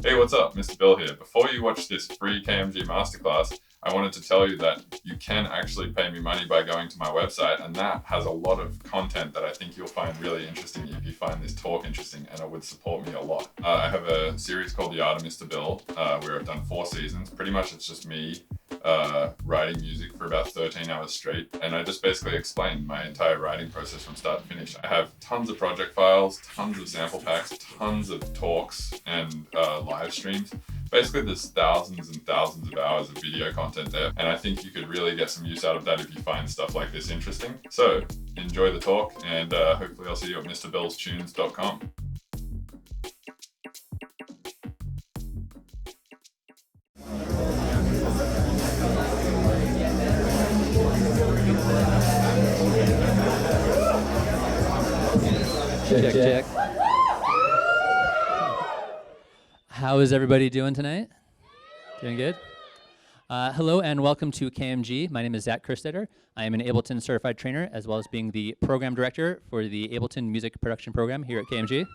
Hey, what's up? Mr. Bill here. Before you watch this free KMG Masterclass, I wanted to tell you that you can actually pay me money by going to my website, and that has a lot of content that I think you'll find really interesting if you find this talk interesting, and it would support me a lot. I have a series called The Art of Mr. Bill, where I've done 4 seasons. Pretty much it's just me writing music for about 13 hours straight, and I just basically explain my entire writing process from start to finish. I have tons of project files, tons of sample packs, tons of talks and live streams. Basically, there's thousands and thousands of hours of video content there, and I think you could really get some use out of that if you find stuff like this interesting. So enjoy the talk, and hopefully I'll see you at MrBillsTunes.com. Check. How is everybody doing tonight? Doing good? Hello and welcome to KMG. My name is Zach Kerstetter. I am an Ableton certified trainer as well as being the program director for the Ableton music production program here at KMG.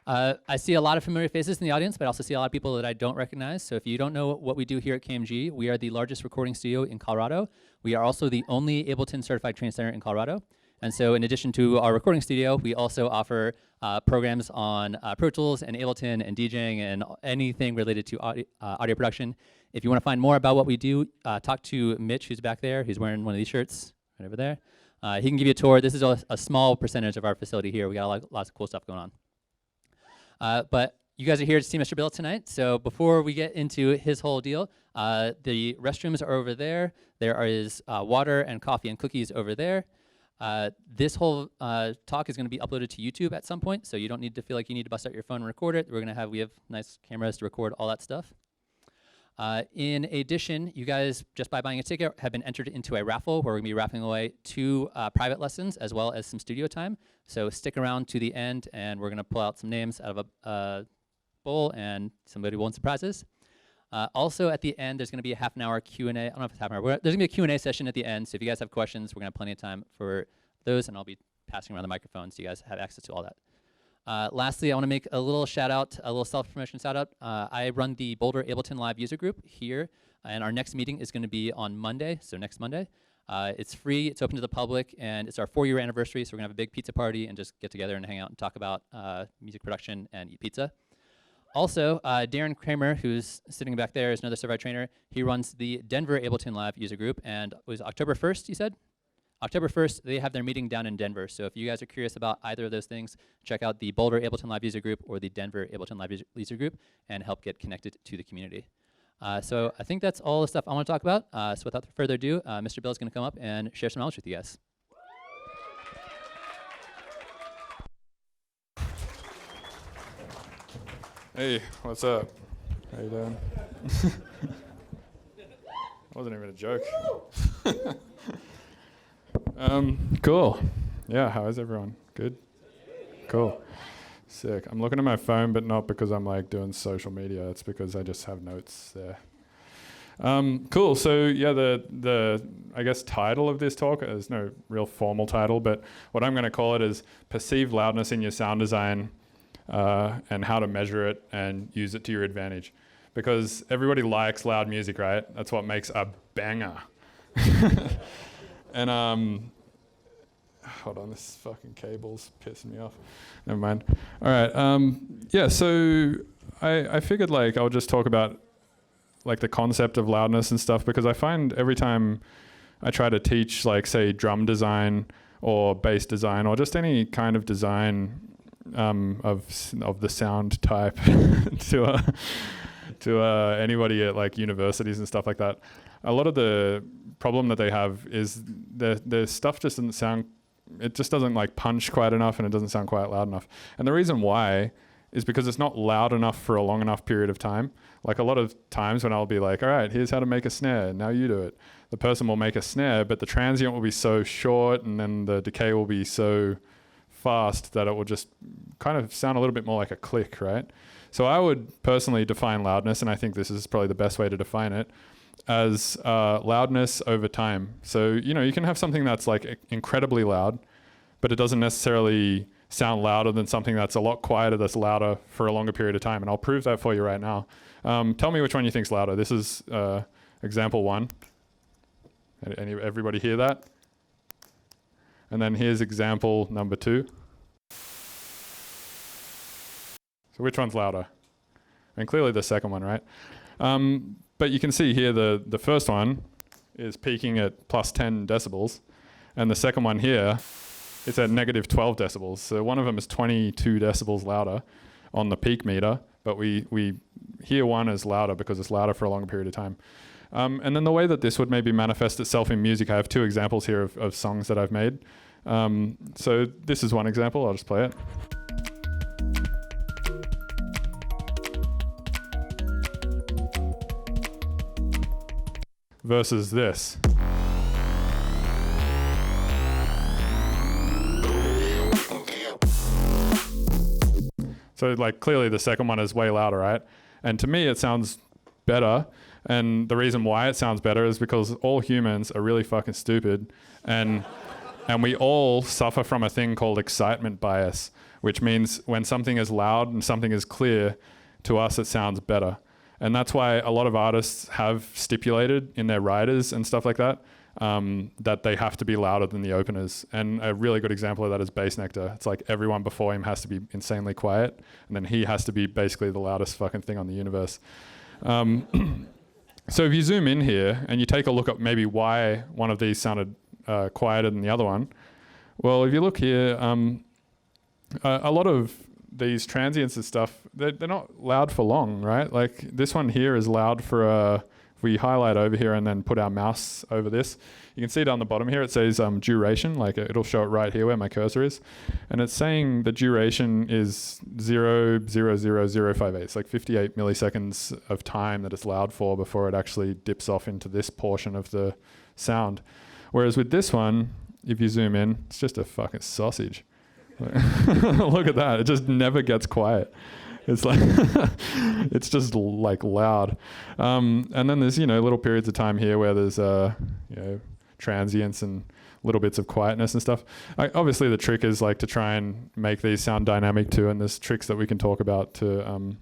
I see a lot of familiar faces in the audience, but I also see a lot of people that I don't recognize. So if you don't know what we do here at KMG, we are the largest recording studio in Colorado. We are also the only Ableton certified training center in Colorado. And so in addition to our recording studio, we also offer programs on Pro Tools and Ableton and DJing and anything related to audio production. If you want to find more about what we do, talk to Mitch, who's back there, who's wearing one of these shirts right over there. He can give you a tour. This is a small percentage of our facility here. We got lots of cool stuff going on. But you guys are here to see Mr. Bill tonight. So before we get into his whole deal, the restrooms are over there. There is water and coffee and cookies over there. This whole talk is going to be uploaded to YouTube at some point, so you don't need to feel like you need to bust out your phone and record it. We have nice cameras to record all that stuff. In addition, you guys, just by buying a ticket, have been entered into a raffle where we're going to be raffling away 2 private lessons as well as some studio time. So stick around to the end, and we're going to pull out some names out of a bowl, and somebody will win some prizes. Also, at the end, there's going to be a half-an-hour Q&A. I don't know if it's half an hour. There's going to be a Q&A session at the end, so if you guys have questions, we're going to have plenty of time for those, and I'll be passing around the microphone so you guys have access to all that. Lastly, I want to make a little shout-out, a little self-promotion shout-out. I run the Boulder Ableton Live user group here, and our next meeting is going to be on Monday, so next Monday. It's free, it's open to the public, and it's our 4-year anniversary, so we're going to have a big pizza party and just get together and hang out and talk about music production and eat pizza. Also, Darren Kramer, who's sitting back there, is another certified trainer. He runs the Denver Ableton Live user group, and it was October 1st, you said? October 1st, they have their meeting down in Denver. So if you guys are curious about either of those things, check out the Boulder Ableton Live user group or the Denver Ableton Live user group and help get connected to the community. So I think that's all the stuff I want to talk about. So without further ado, Mr. Bill is going to come up and share some knowledge with you guys. Hey, what's up? How you doing? That wasn't even a joke. Cool. Yeah, how is everyone? Good? Cool. Sick. I'm looking at my phone, but not because I'm like doing social media. It's because I just have notes there. Cool. So yeah, the I guess title of this talk, there's no real formal title, but what I'm going to call it is Perceived Loudness in Your Sound Design. And how to measure it and use it to your advantage. Because everybody likes loud music, right? That's what makes a banger. And hold on, this fucking cable's pissing me off. Never mind. All right. Yeah, so I figured like I'll just talk about like the concept of loudness and stuff, because I find every time I try to teach like say drum design or bass design or just any kind of design of the sound type to anybody at like universities and stuff like that. A lot of the problem that they have is the stuff just doesn't sound, it just doesn't like punch quite enough, and it doesn't sound quite loud enough. And the reason why is because it's not loud enough for a long enough period of time. Like a lot of times when I'll be like, all right, here's how to make a snare, now you do it. The person will make a snare, but the transient will be so short, and then the decay will be so fast that it will just kind of sound a little bit more like a click, right? So I would personally define loudness, and I think this is probably the best way to define it, as loudness over time. So, you know, you can have something that's like incredibly loud, but it doesn't necessarily sound louder than something that's a lot quieter, that's louder for a longer period of time. And I'll prove that for you right now. Tell me which one you think's louder. This is example 1. Everybody hear that? And then here's example number 2. So which one's louder? And clearly the second one, right? But you can see here the first one is peaking at plus 10 decibels. And the second one here, it's at negative 12 decibels. So one of them is 22 decibels louder on the peak meter, but we hear one as louder because it's louder for a longer period of time. And then the way that this would maybe manifest itself in music, I have 2 examples here of songs that I've made. So this is one example, I'll just play it. Versus this. So like clearly the second one is way louder, right? And to me it sounds better. And the reason why it sounds better is because all humans are really fucking stupid, and we all suffer from a thing called excitement bias, which means when something is loud and something is clear, to us it sounds better. And that's why a lot of artists have stipulated in their riders and stuff like that, that they have to be louder than the openers. And a really good example of that is Bass Nectar. It's like everyone before him has to be insanely quiet, and then he has to be basically the loudest fucking thing on the universe. So if you zoom in here and you take a look at maybe why one of these sounded quieter than the other one, well, if you look here, a lot of these transients and stuff, they're not loud for long, right? Like this one here is loud for, if we highlight over here and then put our mouse over this, you can see down the bottom here, it says duration, like it'll show it right here where my cursor is. And it's saying the duration is 0.00058. It's like 58 milliseconds of time that it's loud for before it actually dips off into this portion of the sound. Whereas with this one, if you zoom in, it's just a fucking sausage. Look at that. It just never gets quiet. It's like, it's just like loud. And then there's, little periods of time here where there's, transients and little bits of quietness and stuff. Obviously the trick is like to try and make these sound dynamic too. And there's tricks that we can talk about to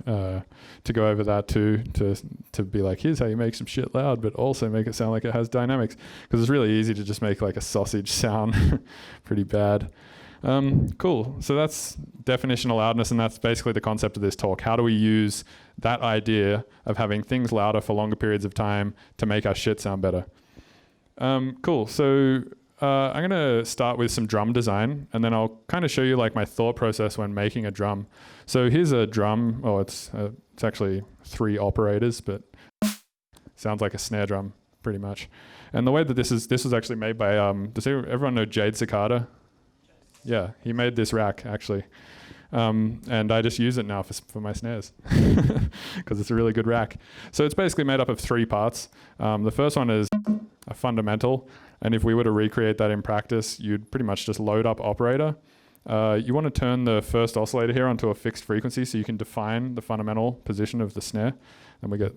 go over that too, to be like, here's how you make some shit loud, but also make it sound like it has dynamics. Because it's really easy to just make like a sausage sound pretty bad. Cool. So that's definition of loudness, and that's basically the concept of this talk. How do we use that idea of having things louder for longer periods of time to make our shit sound better? Cool. So I'm going to start with some drum design, and then I'll kind of show you like my thought process when making a drum. So here's a drum. Oh, it's actually 3 operators, but sounds like a snare drum pretty much. And the way that this was actually made by, does everyone know Jade Cicada? Yeah, he made this rack actually. And I just use it now for my snares because it's a really good rack. So it's basically made up of 3 parts. The first one is a fundamental. And if we were to recreate that in practice, you'd pretty much just load up operator. You want to turn the first oscillator here onto a fixed frequency so you can define the fundamental position of the snare. And we get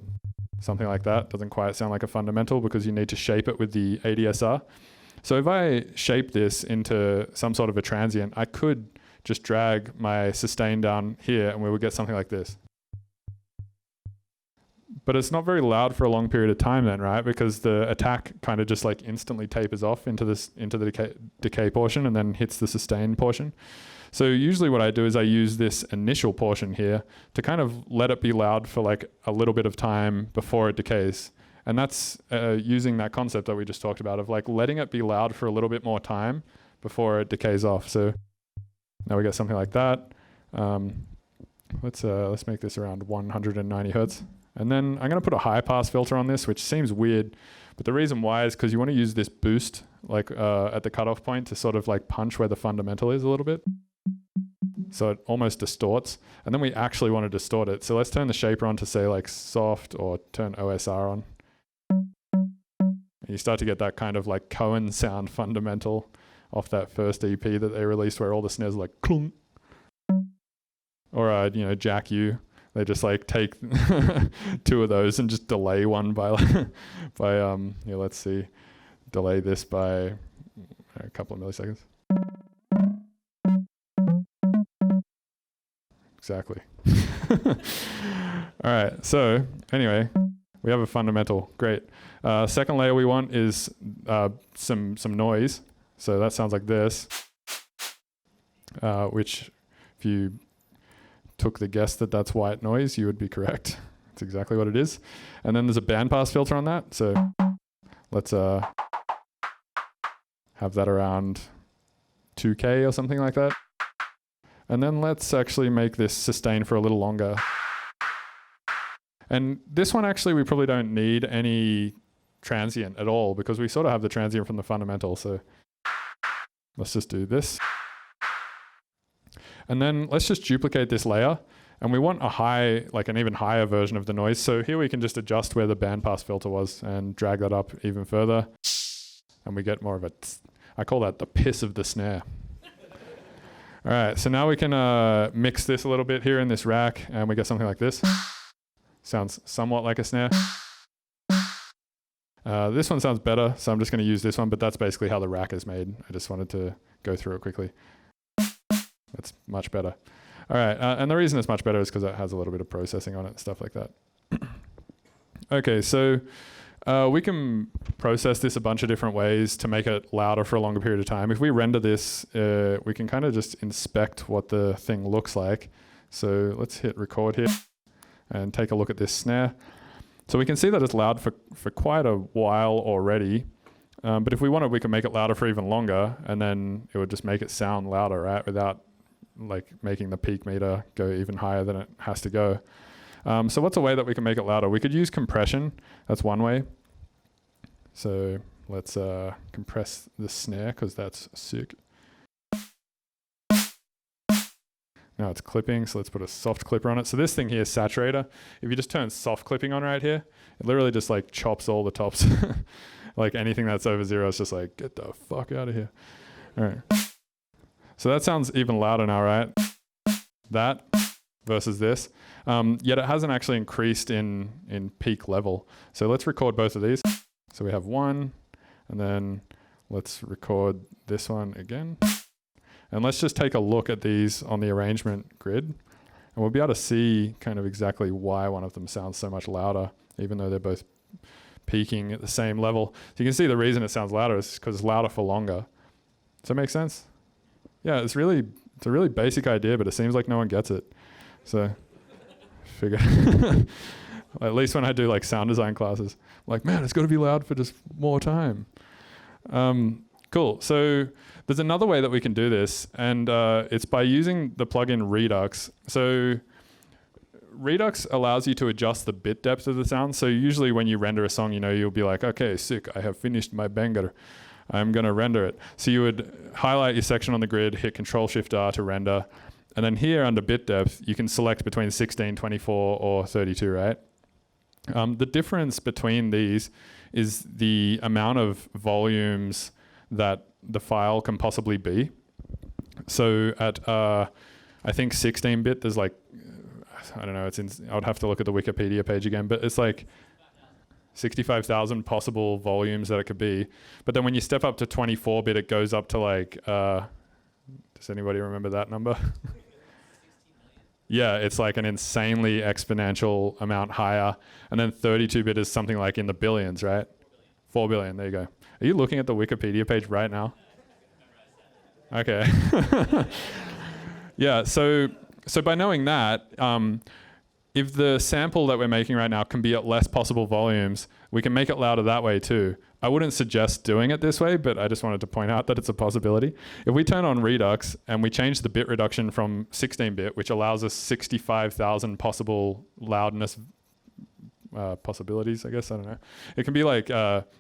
something like that. Doesn't quite sound like a fundamental because you need to shape it with the ADSR. So if I shape this into some sort of a transient, I could just drag my sustain down here and we would get something like this. But it's not very loud for a long period of time then, right? Because the attack kind of just like instantly tapers off into the decay portion and then hits the sustain portion. So usually what I do is I use this initial portion here to kind of let it be loud for like a little bit of time before it decays. And that's using that concept that we just talked about of like letting it be loud for a little bit more time before it decays off. So now we get something like that. Let's make this around 190 hertz. And then I'm going to put a high pass filter on this, which seems weird. But the reason why is because you want to use this boost like at the cutoff point to sort of like punch where the fundamental is a little bit. So it almost distorts. And then we actually want to distort it. So let's turn the shaper on to say like soft or turn OSR on. And you start to get that kind of like Cohen sound fundamental off that first EP that they released where all the snares are like clunk. Or, Jack U. They just like take 2 of those and just delay one by let's see, delay this by a couple of milliseconds. Exactly. All right. So anyway, we have a fundamental. Great. Second layer we want is some noise. So that sounds like this, which if you took the guess that that's white noise, you would be correct. That's exactly what it is. And then there's a bandpass filter on that. So let's have that around 2K or something like that. And then let's actually make this sustain for a little longer. And this one actually we probably don't need any transient at all because we sort of have the transient from the fundamental. So let's just do this. And then let's just duplicate this layer. And we want a high, like an even higher version of the noise. So here we can just adjust where the bandpass filter was and drag that up even further. And we get more of a, I call that the piss of the snare. All right, so now we can mix this a little bit here in this rack, and we get something like this. Sounds somewhat like a snare. This one sounds better, so I'm just going to use this one, but that's basically how the rack is made. I just wanted to go through it quickly. That's much better. All right, and the reason it's much better is because it has a little bit of processing on it and stuff like that. Okay, so we can process this a bunch of different ways to make it louder for a longer period of time. If we render this, we can kind of just inspect what the thing looks like. So let's hit record here and take a look at this snare. So we can see that it's loud for quite a while already. But if we wanted, we can make it louder for even longer, and then it would just make it sound louder, right? Without like making the peak meter go even higher than it has to go. So what's a way that we can make it louder? We could use compression. That's one way. So let's compress the snare because that's sick. Now it's clipping, so let's put a soft clipper on it. So this thing here is saturator. If you just turn soft clipping on right here, it literally just like chops all the tops. Like anything that's over 0, it's just like, get the fuck out of here. All right. So that sounds even louder now, right? That versus this. Yet it hasn't actually increased in peak level. So let's record both of these. So we have one, and then let's record this one again. And let's just take a look at these on the arrangement grid. And we'll be able to see kind of exactly why one of them sounds so much louder, even though they're both peaking at the same level. So you can see the reason it sounds louder is because it's louder for longer. Does that make sense? Yeah, it's a really basic idea, but it seems like no one gets it. So figure, at least when I do like sound design classes, I'm like, man, it's got to be loud for just more time. Cool. So there's another way that we can do this, and it's by using the plugin Redux. So Redux allows you to adjust the bit depth of the sound. So usually when you render a song, you'll be like, okay, sick, I have finished my banger. I'm going to render it. So you would highlight your section on the grid, hit Control-Shift-R to render. And then here under bit depth, you can select between 16, 24, or 32, right? The difference between these is the amount of volumes that the file can possibly be. So at, I think 16-bit, there's like, I don't know, I would have to look at the Wikipedia page again, but it's like 65,000 possible volumes that it could be. But then when you step up to 24-bit, it goes up to like, does anybody remember that number? Yeah, it's like an insanely exponential amount higher. And then 32-bit is something like in the billions, right? 4 billion, there you go. Are you looking at the Wikipedia page right now? Okay. Yeah, so by knowing that, if the sample that we're making right now can be at less possible volumes, we can make it louder that way too. I wouldn't suggest doing it this way, but I just wanted to point out that it's a possibility. If we turn on Redux and we change the bit reduction from 16-bit, which allows us 65,000 possible loudness possibilities, I guess, I don't know. It can be like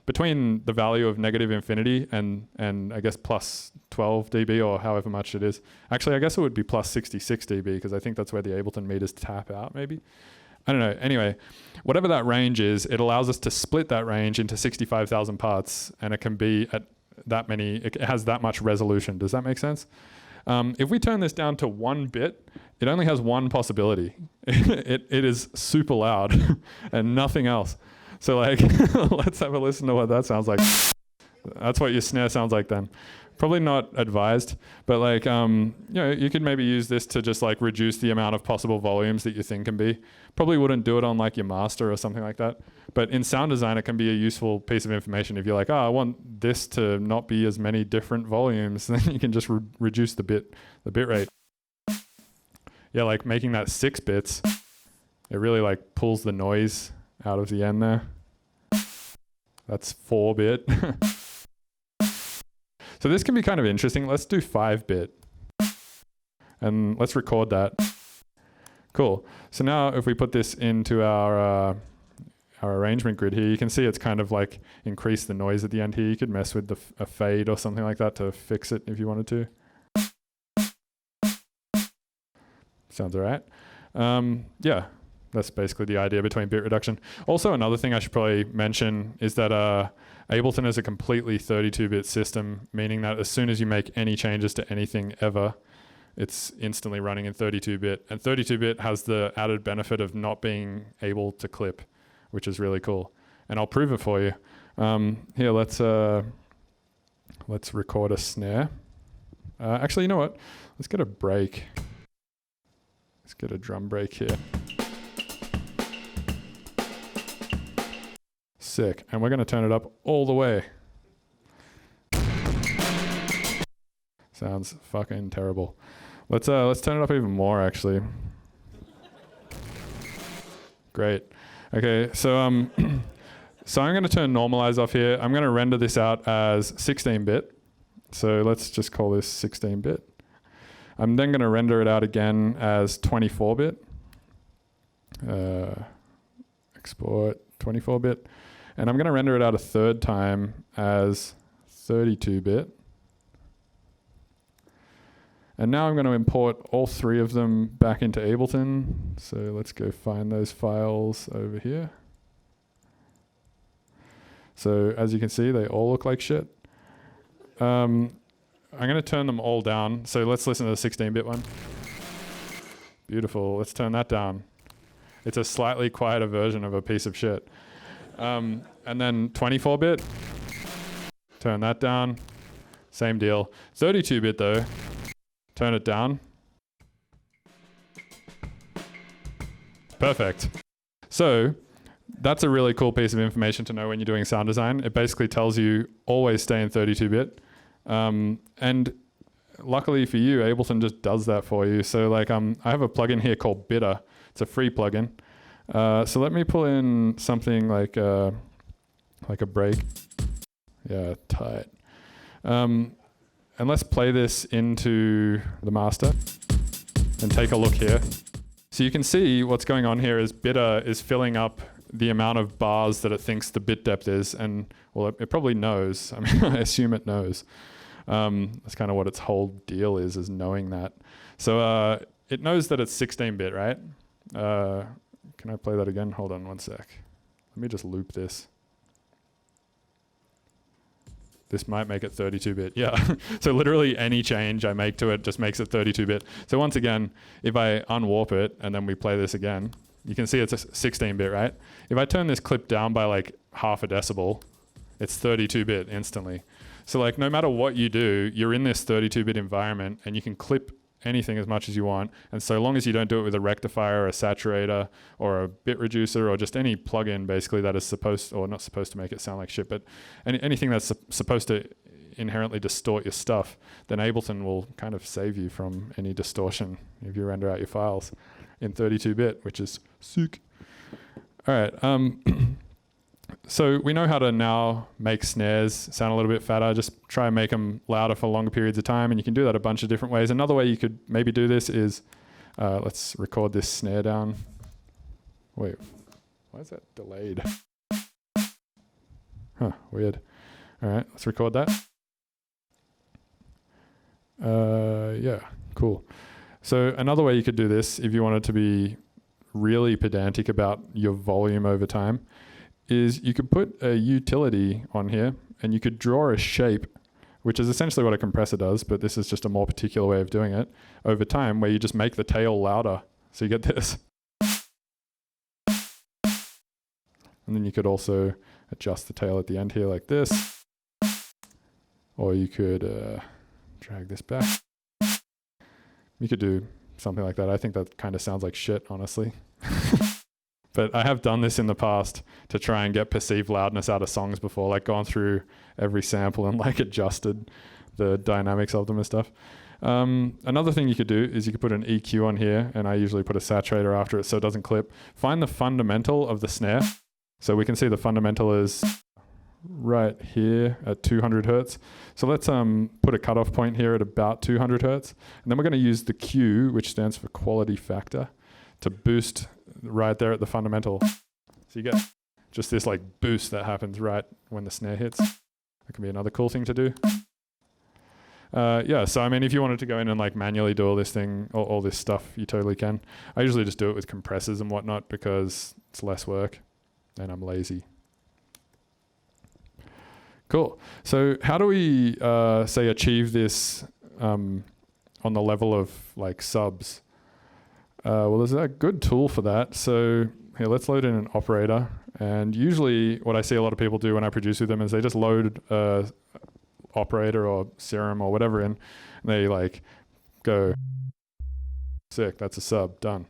between the value of negative infinity and I guess plus 12 dB or however much it is. Actually, I guess it would be plus 66 dB because I think that's where the Ableton meters tap out maybe. I don't know. Anyway, whatever that range is, it allows us to split that range into 65,000 parts, and it can be at that many, it has that much resolution. Does that make sense? If we turn this down to 1 bit, it only has one possibility. It is super loud and nothing else. So like, let's have a listen to what that sounds like. That's what your snare sounds like then. Probably not advised, but like, you could maybe use this to just like reduce the amount of possible volumes that your thing can be. Probably wouldn't do it on like your master or something like that. But in sound design, it can be a useful piece of information. If you're like, I want this to not be as many different volumes, then you can just reduce the bit rate. Yeah, like making that 6 bits, it really like pulls the noise out of the end there. That's 4-bit. So this can be kind of interesting. Let's do 5-bit. And let's record that. Cool. So now if we put this into our arrangement grid here, you can see it's kind of like increase the noise at the end here. You could mess with a fade or something like that to fix it if you wanted to. Sounds all right. Yeah, that's basically the idea between bit reduction. Also, another thing I should probably mention is that Ableton is a completely 32-bit system, meaning that as soon as you make any changes to anything ever, it's instantly running in 32-bit. And 32-bit has the added benefit of not being able to clip, which is really cool. And I'll prove it for you. Here, let's record a snare. Actually, you know what? Let's get a break. Let's get a drum break here. Sick. And we're going to turn it up all the way. Sounds fucking terrible. Let's turn it up even more, actually. Great. Okay, so so I'm going to turn normalize off here. I'm going to render this out as 16-bit. So let's just call this 16-bit. I'm then going to render it out again as 24-bit. Export 24-bit. And I'm going to render it out a third time as 32-bit. And now I'm going to import all 3 of them back into Ableton. So let's go find those files over here. So as you can see, they all look like shit. I'm going to turn them all down. So let's listen to the 16-bit one. Beautiful. Let's turn that down. It's a slightly quieter version of a piece of shit. And then 24-bit. Turn that down. Same deal. 32-bit though. Turn it down. Perfect. So that's a really cool piece of information to know when you're doing sound design. It basically tells you always stay in 32-bit. And luckily for you, Ableton just does that for you. So like I have a plugin here called Bitter. It's a free plugin. So let me pull in something like a break. Yeah, tight. And let's play this into the master and take a look here. So you can see what's going on here is Bitter is filling up the amount of bars that it thinks the bit depth is. And well, it probably knows. I mean, I assume it knows. That's kind of what its whole deal is knowing that. So it knows that it's 16-bit, right? Can I play that again? Hold on one sec. Let me just loop this. This might make it 32-bit. Yeah. So literally any change I make to it just makes it 32-bit. So once again, if I unwarp it and then we play this again, you can see it's a 16-bit, right? If I turn this clip down by like half a decibel, it's 32-bit instantly. So like no matter what you do, you're in this 32-bit environment and you can clip anything as much as you want. And so long as you don't do it with a rectifier or a saturator or a bit reducer or just any plugin basically that is supposed, or not supposed to make it sound like shit, but anything that's supposed to inherently distort your stuff, then Ableton will kind of save you from any distortion if you render out your files in 32-bit, which is sick. All right. So we know how to now make snares sound a little bit fatter. Just try and make them louder for longer periods of time. And you can do that a bunch of different ways. Another way you could maybe do this is, let's record this snare down. Wait, why is that delayed? Huh, weird. All right, let's record that. Yeah, cool. So another way you could do this, if you wanted to be really pedantic about your volume over time, is you could put a utility on here and you could draw a shape, which is essentially what a compressor does, but this is just a more particular way of doing it over time, where you just make the tail louder. So you get this. And then you could also adjust the tail at the end here like this. Or you could drag this back. You could do something like that. I think that kind of sounds like shit, honestly. But I have done this in the past to try and get perceived loudness out of songs before, like gone through every sample and like adjusted the dynamics of them and stuff. Another thing you could do is you could put an EQ on here, and I usually put a saturator after it so it doesn't clip. Find the fundamental of the snare. So we can see the fundamental is right here at 200 hertz. So let's put a cutoff point here at about 200 hertz. And then we're going to use the Q, which stands for quality factor, to boost right there at the fundamental. So you get just this like boost that happens right when the snare hits. That can be another cool thing to do. Yeah, so I mean, if you wanted to go in and like manually do all this thing, all this stuff, you totally can. I usually just do it with compressors and whatnot because it's less work and I'm lazy. Cool. So how do we, say, achieve this on the level of like subs? Well, there's a good tool for that. So here, let's load in an operator. And usually what I see a lot of people do when I produce with them is they just load operator or serum or whatever in, and they like go, sick, that's a sub, done.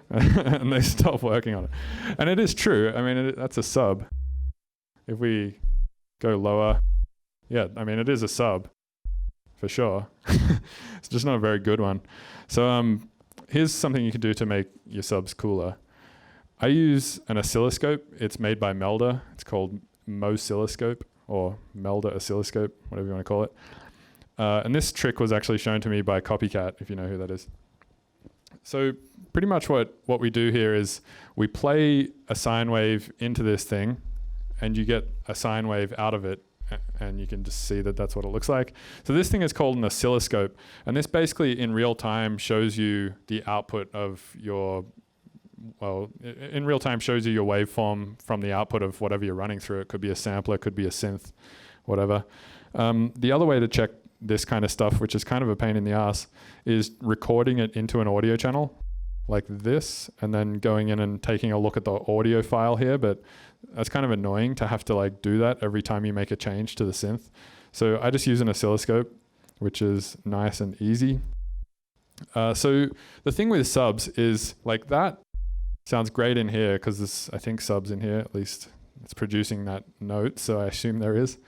And they stop working on it. And it is true. I mean, that's a sub. If we go lower, yeah, I mean, it is a sub for sure. It's just not a very good one. So here's something you can do to make your subs cooler. I use an oscilloscope. It's made by Melda. It's called Moscilloscope or Melda oscilloscope, whatever you want to call it. And this trick was actually shown to me by Copycat, if you know who that is. So pretty much what we do here is we play a sine wave into this thing, and you get a sine wave out of it, and you can just see that that's what it looks like. So this thing is called an oscilloscope, and this basically in real time shows you the output of your, well, in real time shows you your waveform from the output of whatever you're running through. It could be a sampler, it could be a synth, whatever. The other way to check this kind of stuff, which is kind of a pain in the ass, is recording it into an audio channel like this, and then going in and taking a look at the audio file here. But that's kind of annoying to have to like do that every time you make a change to the synth. So I just use an oscilloscope, which is nice and easy. So the thing with subs is like that sounds great in here because there's, I think, subs in here, at least it's producing that note, so I assume there is.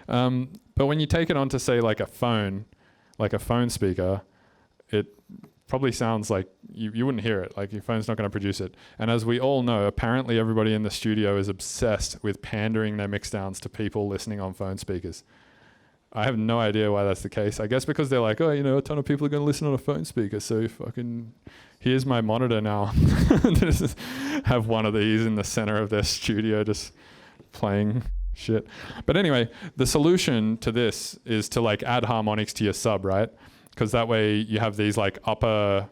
But when you take it onto, say, like a phone speaker, it probably sounds like you wouldn't hear it. Like your phone's not going to produce it. And as we all know, apparently everybody in the studio is obsessed with pandering their mixdowns to people listening on phone speakers. I have no idea why that's the case. I guess because they're like, oh, you know, a ton of people are going to listen on a phone speaker, so fucking here's my monitor now. Just have one of these in the center of their studio just playing shit. But anyway, the solution to this is to like add harmonics to your sub, right? Because that way you have these like upper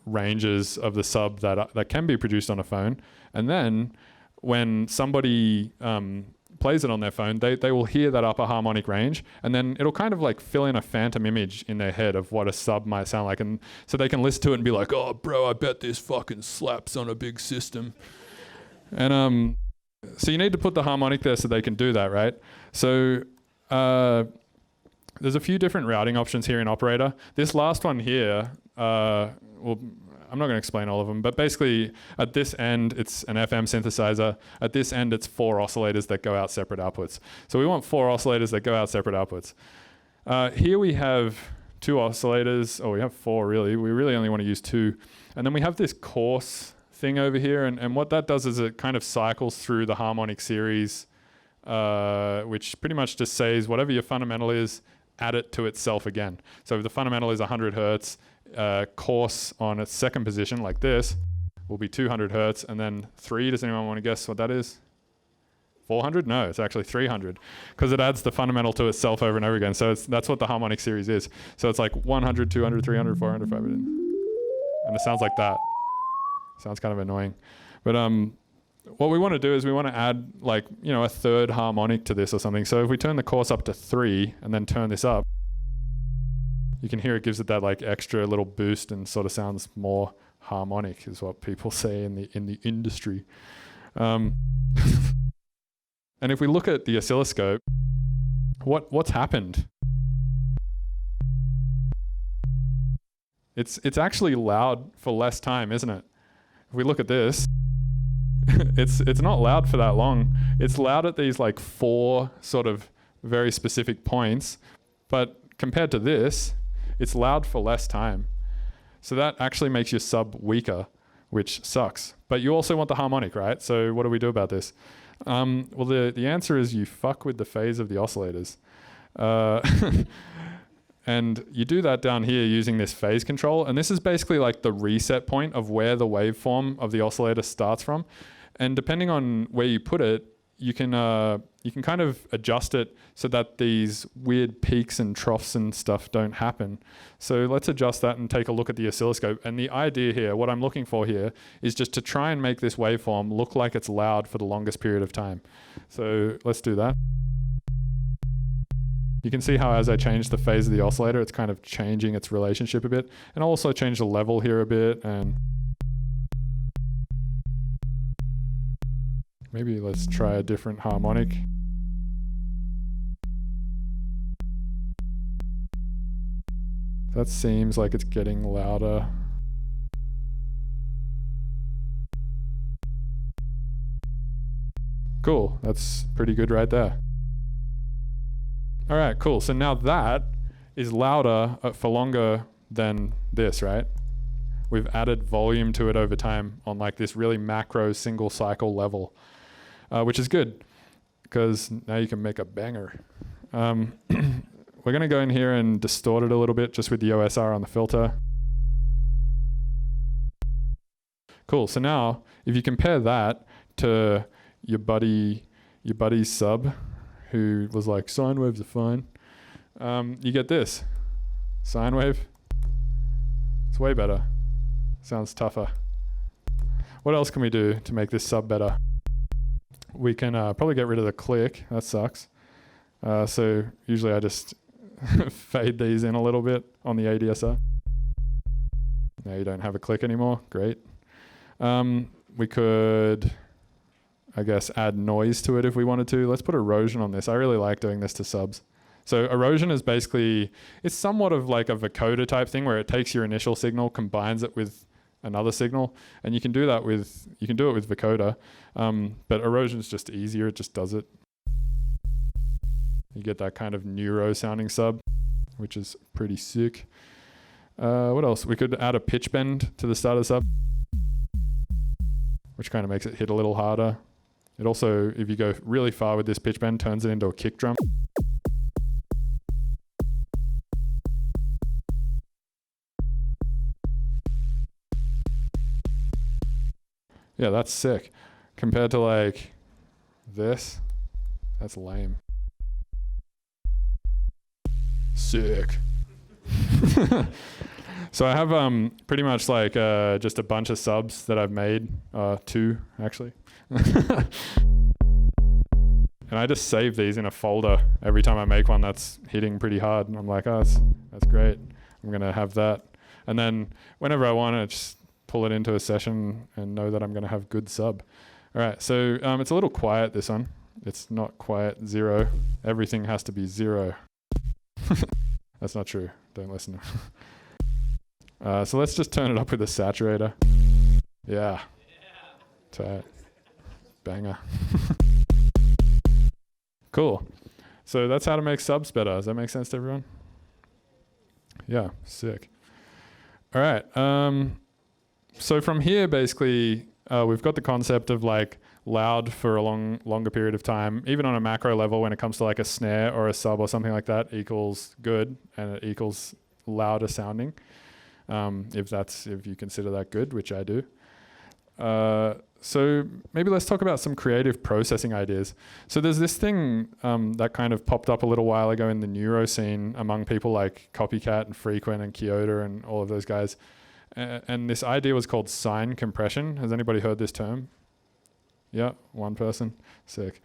ranges of the sub that can be produced on a phone. And then when somebody plays it on their phone, they will hear that upper harmonic range, and then it'll kind of like fill in a phantom image in their head of what a sub might sound like. And so they can listen to it and be like, oh bro, I bet this fucking slaps on a big system. And so you need to put the harmonic there so they can do that, right? So there's a few different routing options here in Operator. This last one here, well, I'm not going to explain all of them, but basically at this end, it's an FM synthesizer. At this end, it's 4 oscillators that go out separate outputs. So we want 4 oscillators that go out separate outputs. Here we have 2 oscillators. Oh, we have 4 really. We really only want to use 2. And then we have this coarse thing over here. And what that does is it kind of cycles through the harmonic series, which pretty much just says whatever your fundamental is, add it to itself again. So if the fundamental is 100 hertz, coarse on its second position like this will be 200 hertz, and then 3, does anyone want to guess what that is? 400? No, it's actually 300, because it adds the fundamental to itself over and over again. So that's what the harmonic series is. So it's like 100, 200, 300, 400, 500, and it sounds like that. Sounds kind of annoying. But what we want to do is we want to add like, you know, a third harmonic to this or something. So if we turn the coarse up to 3 and then turn this up, you can hear it gives it that like extra little boost and sort of sounds more harmonic, is what people say in the industry. And if we look at the oscilloscope, what's happened? It's actually loud for less time, isn't it? If we look at this, it's not loud for that long. It's loud at these like 4 sort of very specific points, but compared to this, it's loud for less time. So that actually makes your sub weaker, which sucks. But you also want the harmonic, right? So what do we do about this? Well, the answer is you fuck with the phase of the oscillators. And you do that down here using this phase control. And this is basically like the reset point of where the waveform of the oscillator starts from. And depending on where you put it, you can kind of adjust it so that these weird peaks and troughs and stuff don't happen. So let's adjust that and take a look at the oscilloscope. And the idea here, what I'm looking for here, is just to try and make this waveform look like it's loud for the longest period of time. So let's do that. You can see how as I change the phase of the oscillator, it's kind of changing its relationship a bit. And I'll also change the level here a bit. And maybe let's try a different harmonic. That seems like it's getting louder. Cool, that's pretty good right there. All right, cool. So now that is louder for longer than this, right? We've added volume to it over time on like this really macro single cycle level, which is good because now you can make a banger. We're gonna go in here and distort it a little bit just with the OSR on the filter. Cool, so now if you compare that to your buddy's sub, who was like, sine waves are fine, you get this. Sine wave, it's way better. Sounds tougher. What else can we do to make this sub better? We can probably get rid of the click, that sucks. So usually I just fade these in a little bit on the ADSR. Now you don't have a click anymore, great. We could, I guess, add noise to it if we wanted to. Let's put erosion on this. I really like doing this to subs. So erosion is basically, it's somewhat of like a vocoder type thing where it takes your initial signal, combines it with another signal, and you can do it with vocoder. But erosion is just easier, it just does it. You get that kind of neuro sounding sub, which is pretty sick. What else? We could add a pitch bend to the start of the sub, which kind of makes it hit a little harder. It also, if you go really far with this pitch bend, turns it into a kick drum. Yeah, that's sick. Compared to like this, that's lame. Sick. So I have pretty much like just a bunch of subs that I've made, 2 actually. And I just save these in a folder every time I make one that's hitting pretty hard. And I'm like, oh, that's great. I'm gonna have that. And then whenever I want to just pull it into a session and know that I'm gonna have good sub. All right, so it's a little quiet, this one. It's not quiet 0. Everything has to be 0. That's not true, don't listen. So let's just turn it up with a saturator. Yeah. Tight. Banger. Cool. So that's how to make subs better. Does that make sense to everyone? Yeah, sick. All right. So from here, basically, we've got the concept of like loud for a longer period of time, even on a macro level when it comes to like a snare or a sub or something like that equals good and it equals louder sounding. If you consider that good, which I do. So maybe let's talk about some creative processing ideas. So there's this thing that kind of popped up a little while ago in the neuro scene among people like Copycat and Frequent and Kyoto and all of those guys. And this idea was called sine compression. Has anybody heard this term? Yeah, one person. Sick.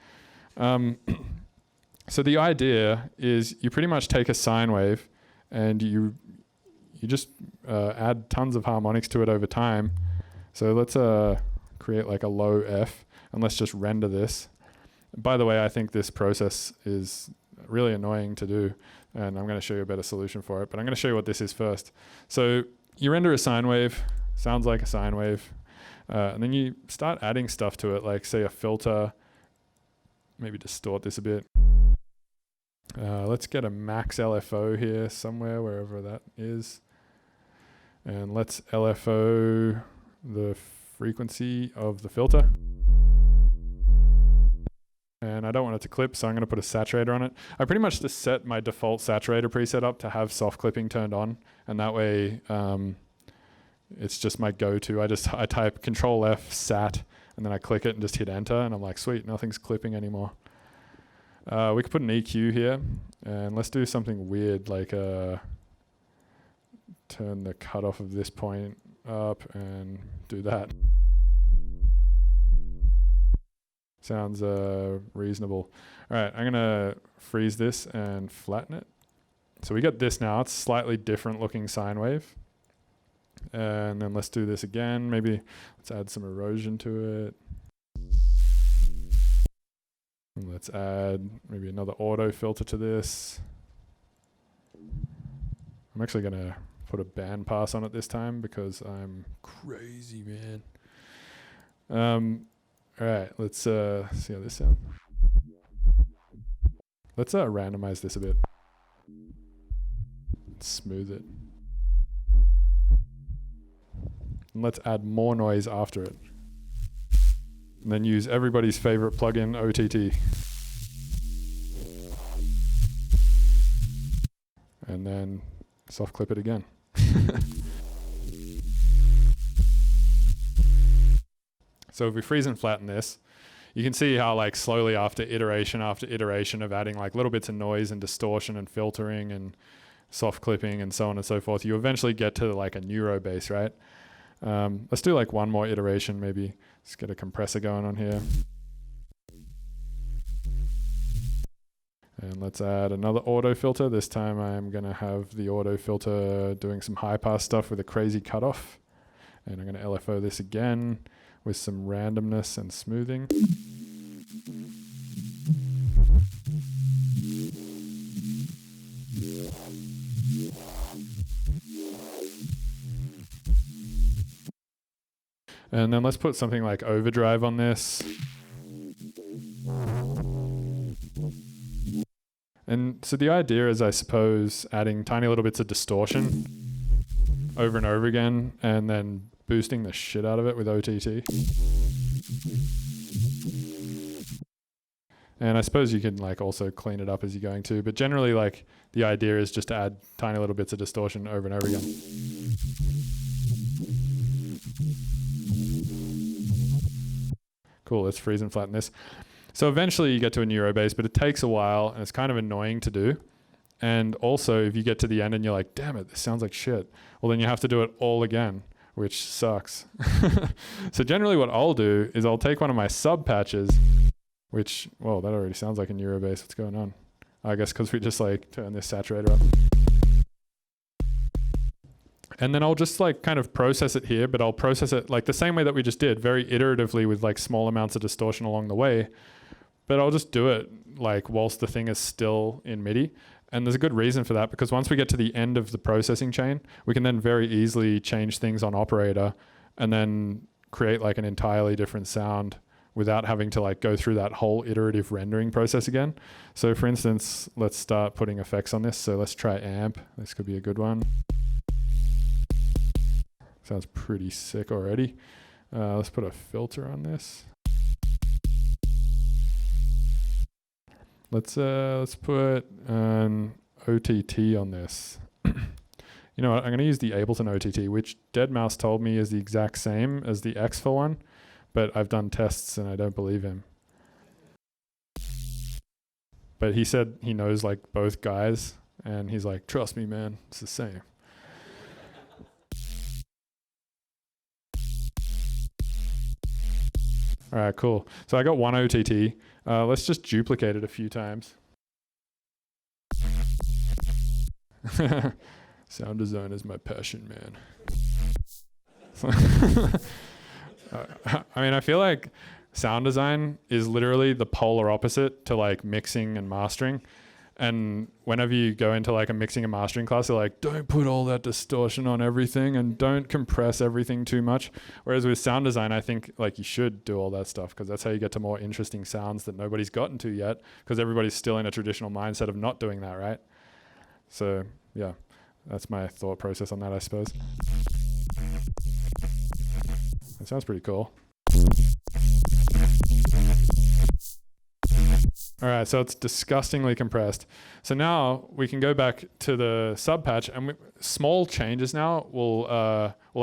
So the idea is you pretty much take a sine wave and you just add tons of harmonics to it over time. So let's create like a low F and let's just render this. By the way, I think this process is really annoying to do and I'm going to show you a better solution for it, but I'm going to show you what this is first. So you render a sine wave, sounds like a sine wave, and then you start adding stuff to it, like say a filter. Maybe distort this a bit. Let's get a max LFO here somewhere, wherever that is. And let's LFO the frequency of the filter. And I don't want it to clip, so I'm going to put a saturator on it. I pretty much just set my default saturator preset up to have soft clipping turned on, and that way it's just my go-to. I type Control F sat, and then I click it and just hit enter, and I'm like, sweet, nothing's clipping anymore. We could put an EQ here, and let's do something weird, like turn the cutoff of this point up and do that. Sounds reasonable. All right, I'm gonna freeze this and flatten it. So we got this now. It's slightly different looking sine wave. And then let's do this again. Maybe let's add some erosion to it. And let's add maybe another auto filter to this. I'm actually gonna put a band pass on it this time because I'm crazy, man. All right, let's see how this sounds. Let's randomize this a bit. Smooth it. And let's add more noise after it. And then use everybody's favorite plugin, OTT. And then soft clip it again. So if we freeze and flatten this, you can see how like slowly after iteration of adding like little bits of noise and distortion and filtering and soft clipping and so on and so forth, you eventually get to like a neuro bass, right? Let's do like one more iteration maybe. Let's get a compressor going on here. And let's add another auto filter. This time I'm gonna have the auto filter doing some high pass stuff with a crazy cutoff. And I'm gonna LFO this again with some randomness and smoothing. And then let's put something like overdrive on this. And so the idea is, I suppose, adding tiny little bits of distortion over and over again, and then boosting the shit out of it with OTT. And I suppose you can like also clean it up as you're going to, but generally like the idea is just to add tiny little bits of distortion over and over again. Cool, let's freeze and flatten this. So eventually you get to a neuro bass, but it takes a while and it's kind of annoying to do. And also if you get to the end and you're like, damn it, this sounds like shit. Well, then you have to do it all again, which sucks. So generally what I'll do is I'll take one of my sub patches, which, well, that already sounds like a neuro bass. What's going on? I guess because we just like turn this saturator up. And then I'll just like kind of process it here, but I'll process it like the same way that we just did, very iteratively with like small amounts of distortion along the way. But I'll just do it like whilst the thing is still in MIDI. And there's a good reason for that, because once we get to the end of the processing chain, we can then very easily change things on operator and then create like an entirely different sound without having to like go through that whole iterative rendering process again. So for instance, let's start putting effects on this. So let's try amp. This could be a good one. Sounds pretty sick already. Let's put a filter on this. Let's put an OTT on this. You know what? I'm going to use the Ableton OTT, which Deadmau5 told me is the exact same as the Exfil one, but I've done tests and I don't believe him. But he said he knows like both guys, and he's like, trust me, man, it's the same. All right, cool. So I got one OTT. Let's just duplicate it a few times. Sound design is my passion, man. I mean, I feel like sound design is literally the polar opposite to like mixing and mastering. And whenever you go into like a mixing and mastering class, they're like, don't put all that distortion on everything and don't compress everything too much. Whereas with sound design, I think like you should do all that stuff, because that's how you get to more interesting sounds that nobody's gotten to yet, because everybody's still in a traditional mindset of not doing that, right? So yeah, that's my thought process on that, I suppose. That sounds pretty cool. All right, so it's disgustingly compressed. So now we can go back to the sub patch, and small changes now will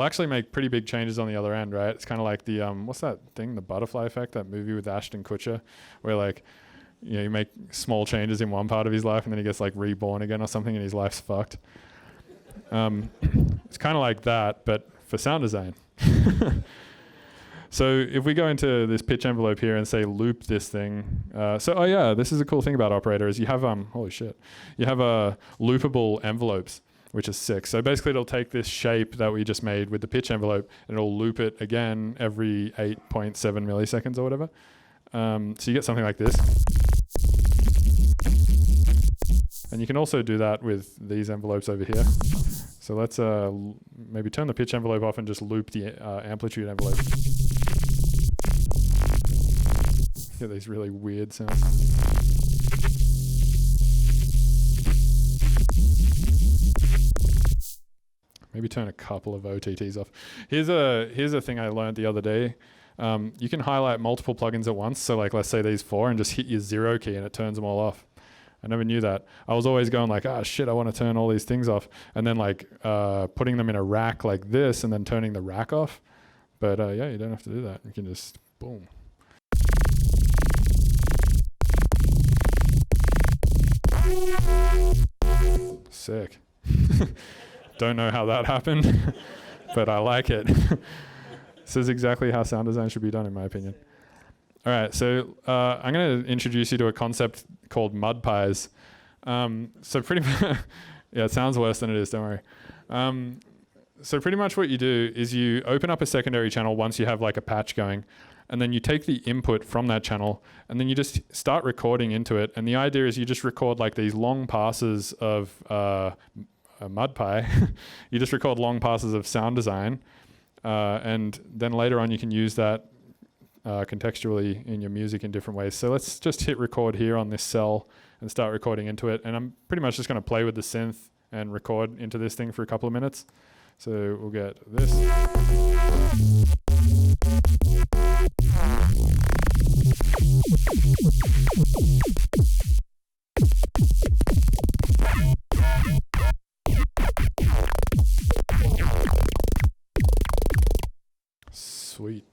actually make pretty big changes on the other end, right? It's kind of like the what's that thing, the Butterfly Effect, that movie with Ashton Kutcher, where like, you know, you make small changes in one part of his life and then he gets like reborn again or something and his life's fucked. It's kind of like that, but for sound design. So if we go into this pitch envelope here and say loop this thing, oh yeah, this is a cool thing about Operator is you have, holy shit, you have loopable envelopes, which is sick. So basically it'll take this shape that we just made with the pitch envelope and it'll loop it again every 8.7 milliseconds or whatever. So you get something like this. And you can also do that with these envelopes over here. So let's maybe turn the pitch envelope off and just loop the amplitude envelope. Get these really weird sounds. Maybe turn a couple of OTTs off. Here's a thing I learned the other day. You can highlight multiple plugins at once. So like, let's say these 4 and just hit your 0 key and it turns them all off. I never knew that. I was always going like, shit, I want to turn all these things off. And then like putting them in a rack like this and then turning the rack off. But yeah, you don't have to do that. You can just, boom. Sick. Don't know how that happened, but I like it. This is exactly how sound design should be done, in my opinion. All right, so I'm going to introduce you to a concept called mud pies. So pretty much, yeah, it sounds worse than it is, don't worry. So pretty much what you do is you open up a secondary channel once you have like a patch going, and then you take the input from that channel, and then you just start recording into it. And the idea is you just record like these long passes of a mud pie. You just record long passes of sound design, and then later on you can use that contextually in your music in different ways. So let's just hit record here on this cell and start recording into it. And I'm pretty much just going to play with the synth and record into this thing for a couple of minutes. So we'll get this. Sweet.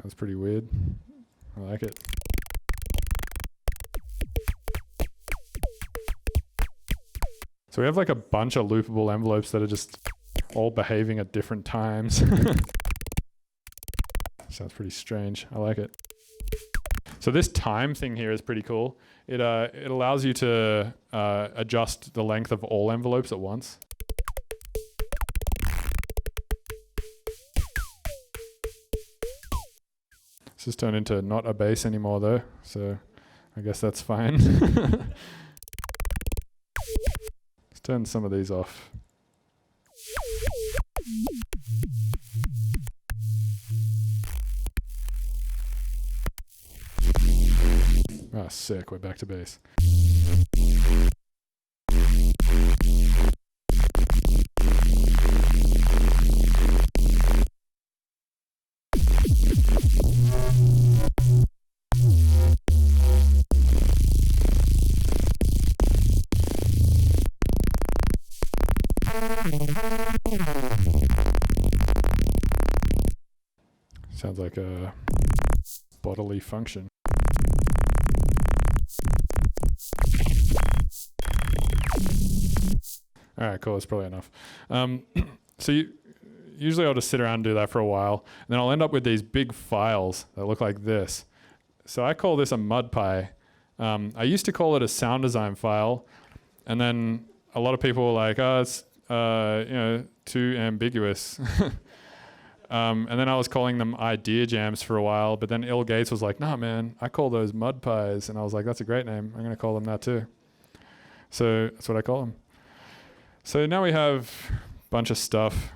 Sounds pretty weird. I like it. So we have like a bunch of loopable envelopes that are just all behaving at different times. Sounds pretty strange. I like it. So this time thing here is pretty cool. It allows you to adjust the length of all envelopes at once. This has turned into not a bass anymore though, so I guess that's fine. Let's turn some of these off. Ah, sick, we're back to bass. Sounds like a bodily function. All right, cool. That's probably enough. So usually I'll just sit around and do that for a while, and then I'll end up with these big files that look like this. So I call this a mud pie. I used to call it a sound design file, and then a lot of people were like, "Oh, it's too ambiguous." And then I was calling them idea jams for a while, but then Il Gates was like, nah, man, I call those mud pies. And I was like, that's a great name. I'm going to call them that too. So that's what I call them. So now we have a bunch of stuff.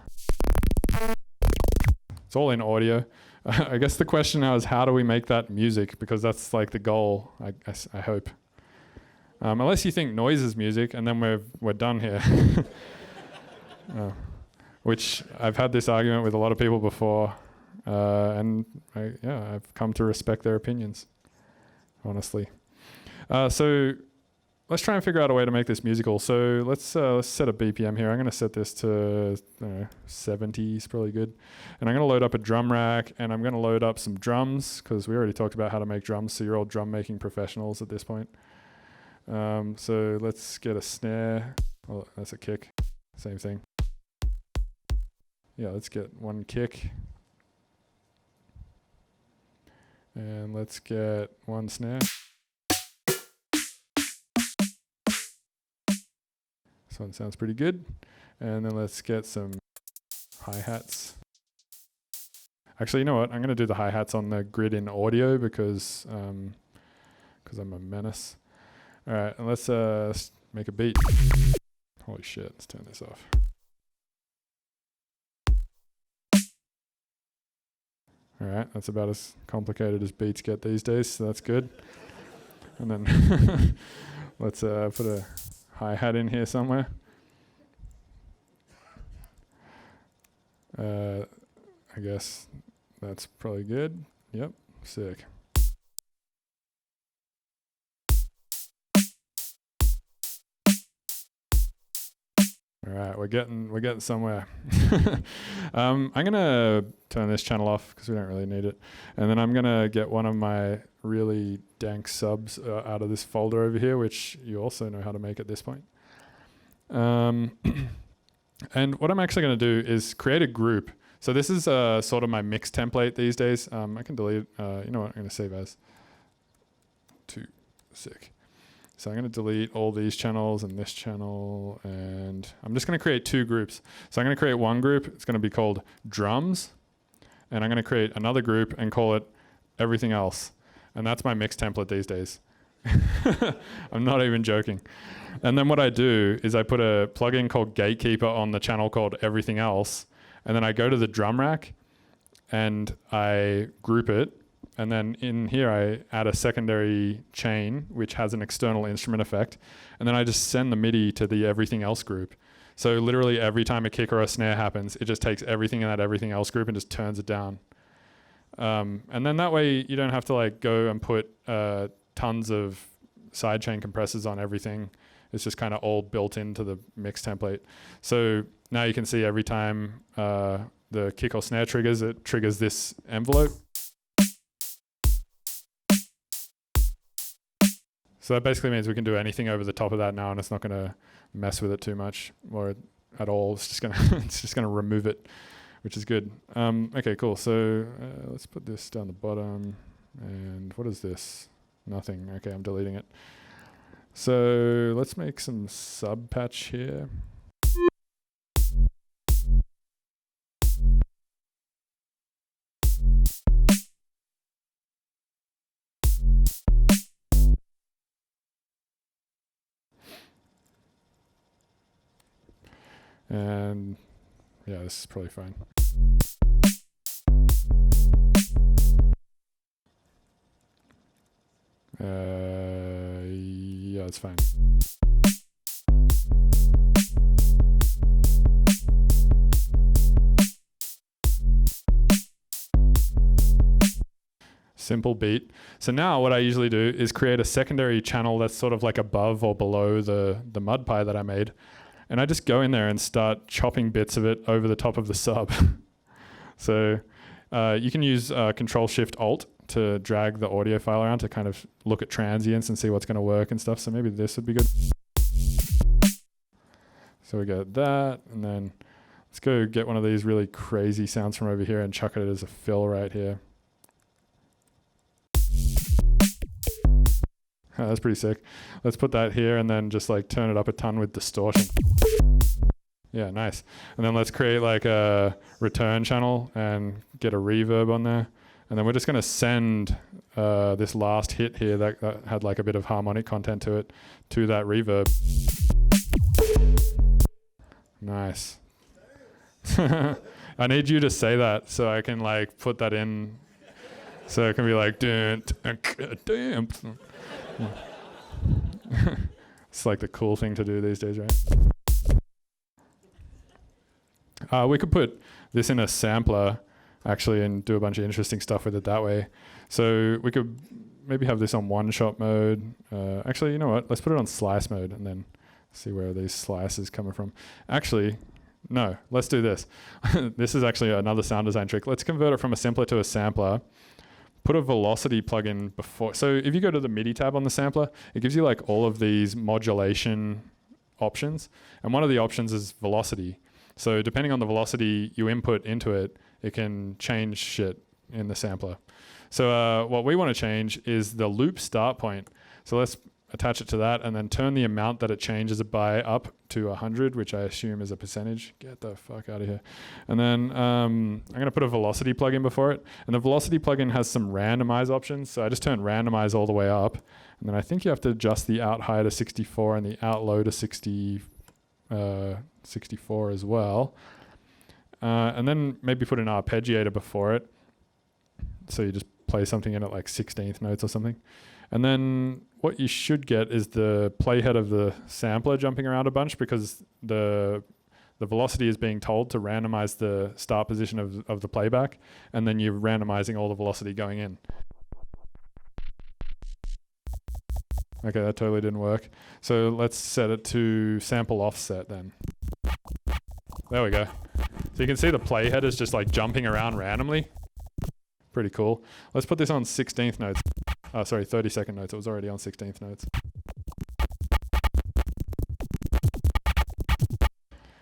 It's all in audio. I guess the question now is, how do we make that music? Because that's like the goal, I hope. Unless you think noise is music, and then we're done here. Which I've had this argument with a lot of people before, and I've come to respect their opinions, honestly. So let's try and figure out a way to make this musical. So let's set a BPM here. I'm going to set this to 70 is probably good. And I'm going to load up a drum rack, and I'm going to load up some drums, because we already talked about how to make drums, so you're all drum making professionals at this point. So let's get a snare. Oh, that's a kick. Same thing. Yeah, let's get one kick. And let's get one snare. This one sounds pretty good. And then let's get some hi-hats. Actually, you know what? I'm going to do the hi-hats on the grid in audio because I'm a menace. All right, and let's make a beat. Holy shit, let's turn this off. All right, that's about as complicated as beats get these days, so that's good. And then let's put a hi-hat in here somewhere. I guess that's probably good. Yep, sick. All right, we're getting somewhere. I'm gonna turn this channel off because we don't really need it, and then I'm gonna get one of my really dank subs out of this folder over here, which you also know how to make at this point. And what I'm actually gonna do is create a group. So this is sort of my mix template these days. I can delete. You know what? I'm gonna save as. Sick. So I'm going to delete all these channels and this channel, and I'm just going to create two groups. So I'm going to create one group. It's going to be called drums, and I'm going to create another group and call it everything else. And that's my mix template these days. I'm not even joking. And then what I do is I put a plugin called Gatekeeper on the channel called everything else, and then I go to the drum rack and I group it. And then in here, I add a secondary chain, which has an external instrument effect. And then I just send the MIDI to the everything else group. So literally every time a kick or a snare happens, it just takes everything in that everything else group and just turns it down. And then that way you don't have to like go and put tons of sidechain compressors on everything. It's just kind of all built into the mix template. So now you can see every time the kick or snare triggers, it triggers this envelope. So that basically means we can do anything over the top of that now, and it's not going to mess with it too much or at all. It's just going to remove it, which is good. Okay, cool. So let's put this down the bottom. And what is this? Nothing. Okay, I'm deleting it. So let's make some sub patch here. And yeah, this is probably fine. Yeah, it's fine. Simple beat. So now what I usually do is create a secondary channel that's sort of like above or below the mud pie that I made. And I just go in there and start chopping bits of it over the top of the sub. So you can use Control-Shift-Alt to drag the audio file around to kind of look at transients and see what's going to work and stuff. So maybe this would be good. So we got that, and then let's go get one of these really crazy sounds from over here and chuck it as a fill right here. Oh, that's pretty sick. Let's put that here and then just like turn it up a ton with distortion. Yeah, nice. And then let's create like a return channel and get a reverb on there. And then we're just going to send this last hit here that had like a bit of harmonic content to it to that reverb. Nice. I need you to say that so I can like put that in. So it can be like, damn. It's like the cool thing to do these days, right? We could put this in a sampler actually and do a bunch of interesting stuff with it that way. So we could maybe have this on one-shot mode. Actually, you know what? Let's put it on slice mode and then see where these slices coming from. Actually, no, let's do this. This is actually another sound design trick. Let's convert it from a sampler to a sampler. Put a velocity plugin before. So if you go to the MIDI tab on the sampler, it gives you like all of these modulation options. And one of the options is velocity. So depending on the velocity you input into it, it can change shit in the sampler. So what we want to change is the loop start point. So let's attach it to that and then turn the amount that it changes it by up to 100, which I assume is a percentage. Get the fuck out of here. And then I'm going to put a velocity plugin before it. And the velocity plugin has some randomize options. So I just turn randomize all the way up. And then I think you have to adjust the out high to 64 and the out low to 64 as well. And then maybe put an arpeggiator before it. So you just play something in at like 16th notes or something. And then what you should get is the playhead of the sampler jumping around a bunch because the velocity is being told to randomize the start position of the playback, and then you're randomizing all the velocity going in. Okay, that totally didn't work. So let's set it to sample offset then. There we go. So you can see the playhead is just like jumping around randomly. Pretty cool. Let's put this on 16th notes. Oh, sorry, 32nd notes. It was already on 16th notes.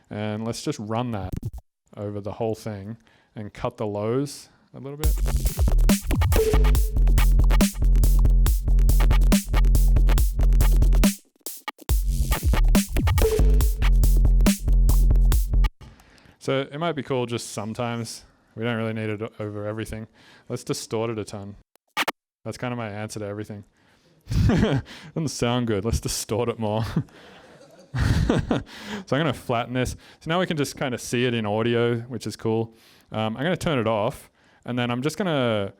And let's just run that over the whole thing and cut the lows a little bit. So it might be cool just sometimes. We don't really need it over everything. Let's distort it a ton. That's kind of my answer to everything. Doesn't sound good. Let's distort it more. So I'm going to flatten this. So now we can just kind of see it in audio, which is cool. I'm going to turn it off, and then I'm just going to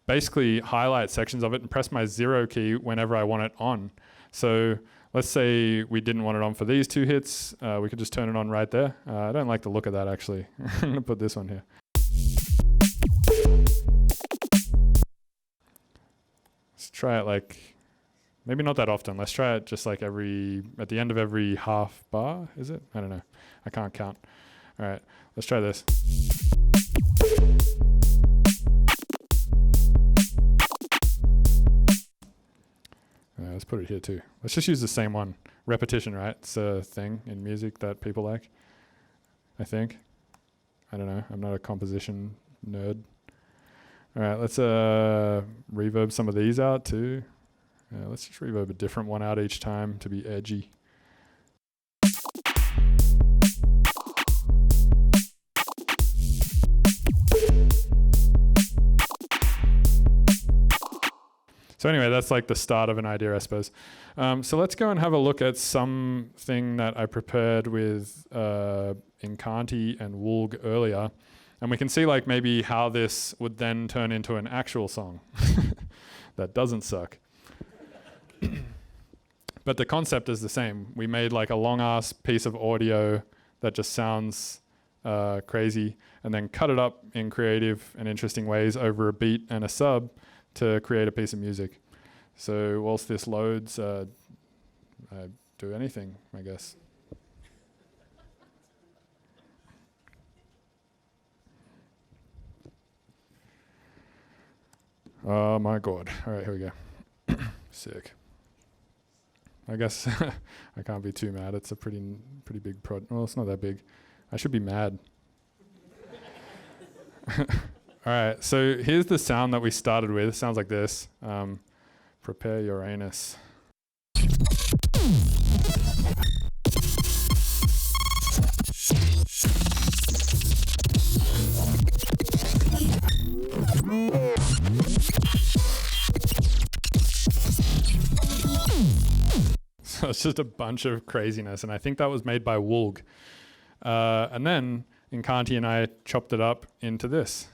basically highlight sections of it and press my 0 key whenever I want it on. So let's say we didn't want it on for these two hits. We could just turn it on right there. I don't like the look of that, actually. I'm going to put this one here. Let's try it like, maybe not that often. Let's try it just like at the end of every half bar, is it? I don't know. I can't count. All right, let's try this. Let's put it here too. Let's just use the same one. Repetition, right? It's a thing in music that people like, I think. I don't know. I'm not a composition nerd. All right, let's reverb some of these out too. Let's just reverb a different one out each time to be edgy. So anyway, that's like the start of an idea, I suppose. So let's go and have a look at something that I prepared with Incanti and Woolg earlier. And we can see like maybe how this would then turn into an actual song that doesn't suck. But the concept is the same. We made like a long ass piece of audio that just sounds crazy and then cut it up in creative and interesting ways over a beat and a sub to create a piece of music. So whilst this loads, I do anything, I guess. Oh my God. All right, here we go. Sick. I guess I can't be too mad. It's a pretty big project. Well, it's not that big. I should be mad. All right, so here's the sound that we started with. It sounds like this. Prepare Uranus. it's just a bunch of craziness. And I think that was made by Woolg. And then Incanti and I chopped it up into this.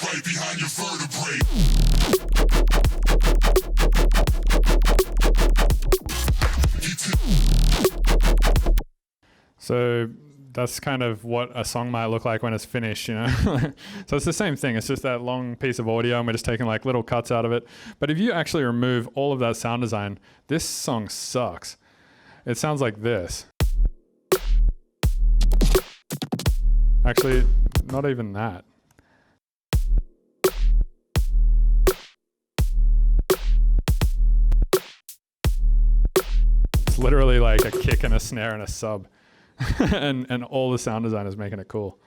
Right behind your vertebrae. So that's kind of what a song might look like when it's finished, you know? So it's the same thing. It's just that long piece of audio and we're just taking like little cuts out of it. But if you actually remove all of that sound design, this song sucks. It sounds like this. Actually, not even that. It's literally like a kick and a snare and a sub. and all the sound design is making it cool.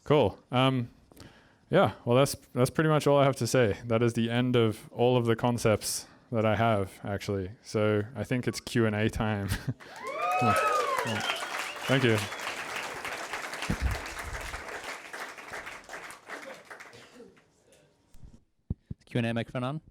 Cool. Yeah, well that's pretty much all I have to say. That is the end of all of the concepts that I have, actually. So I think it's Q&A time. Thank you. Q&A microphone on.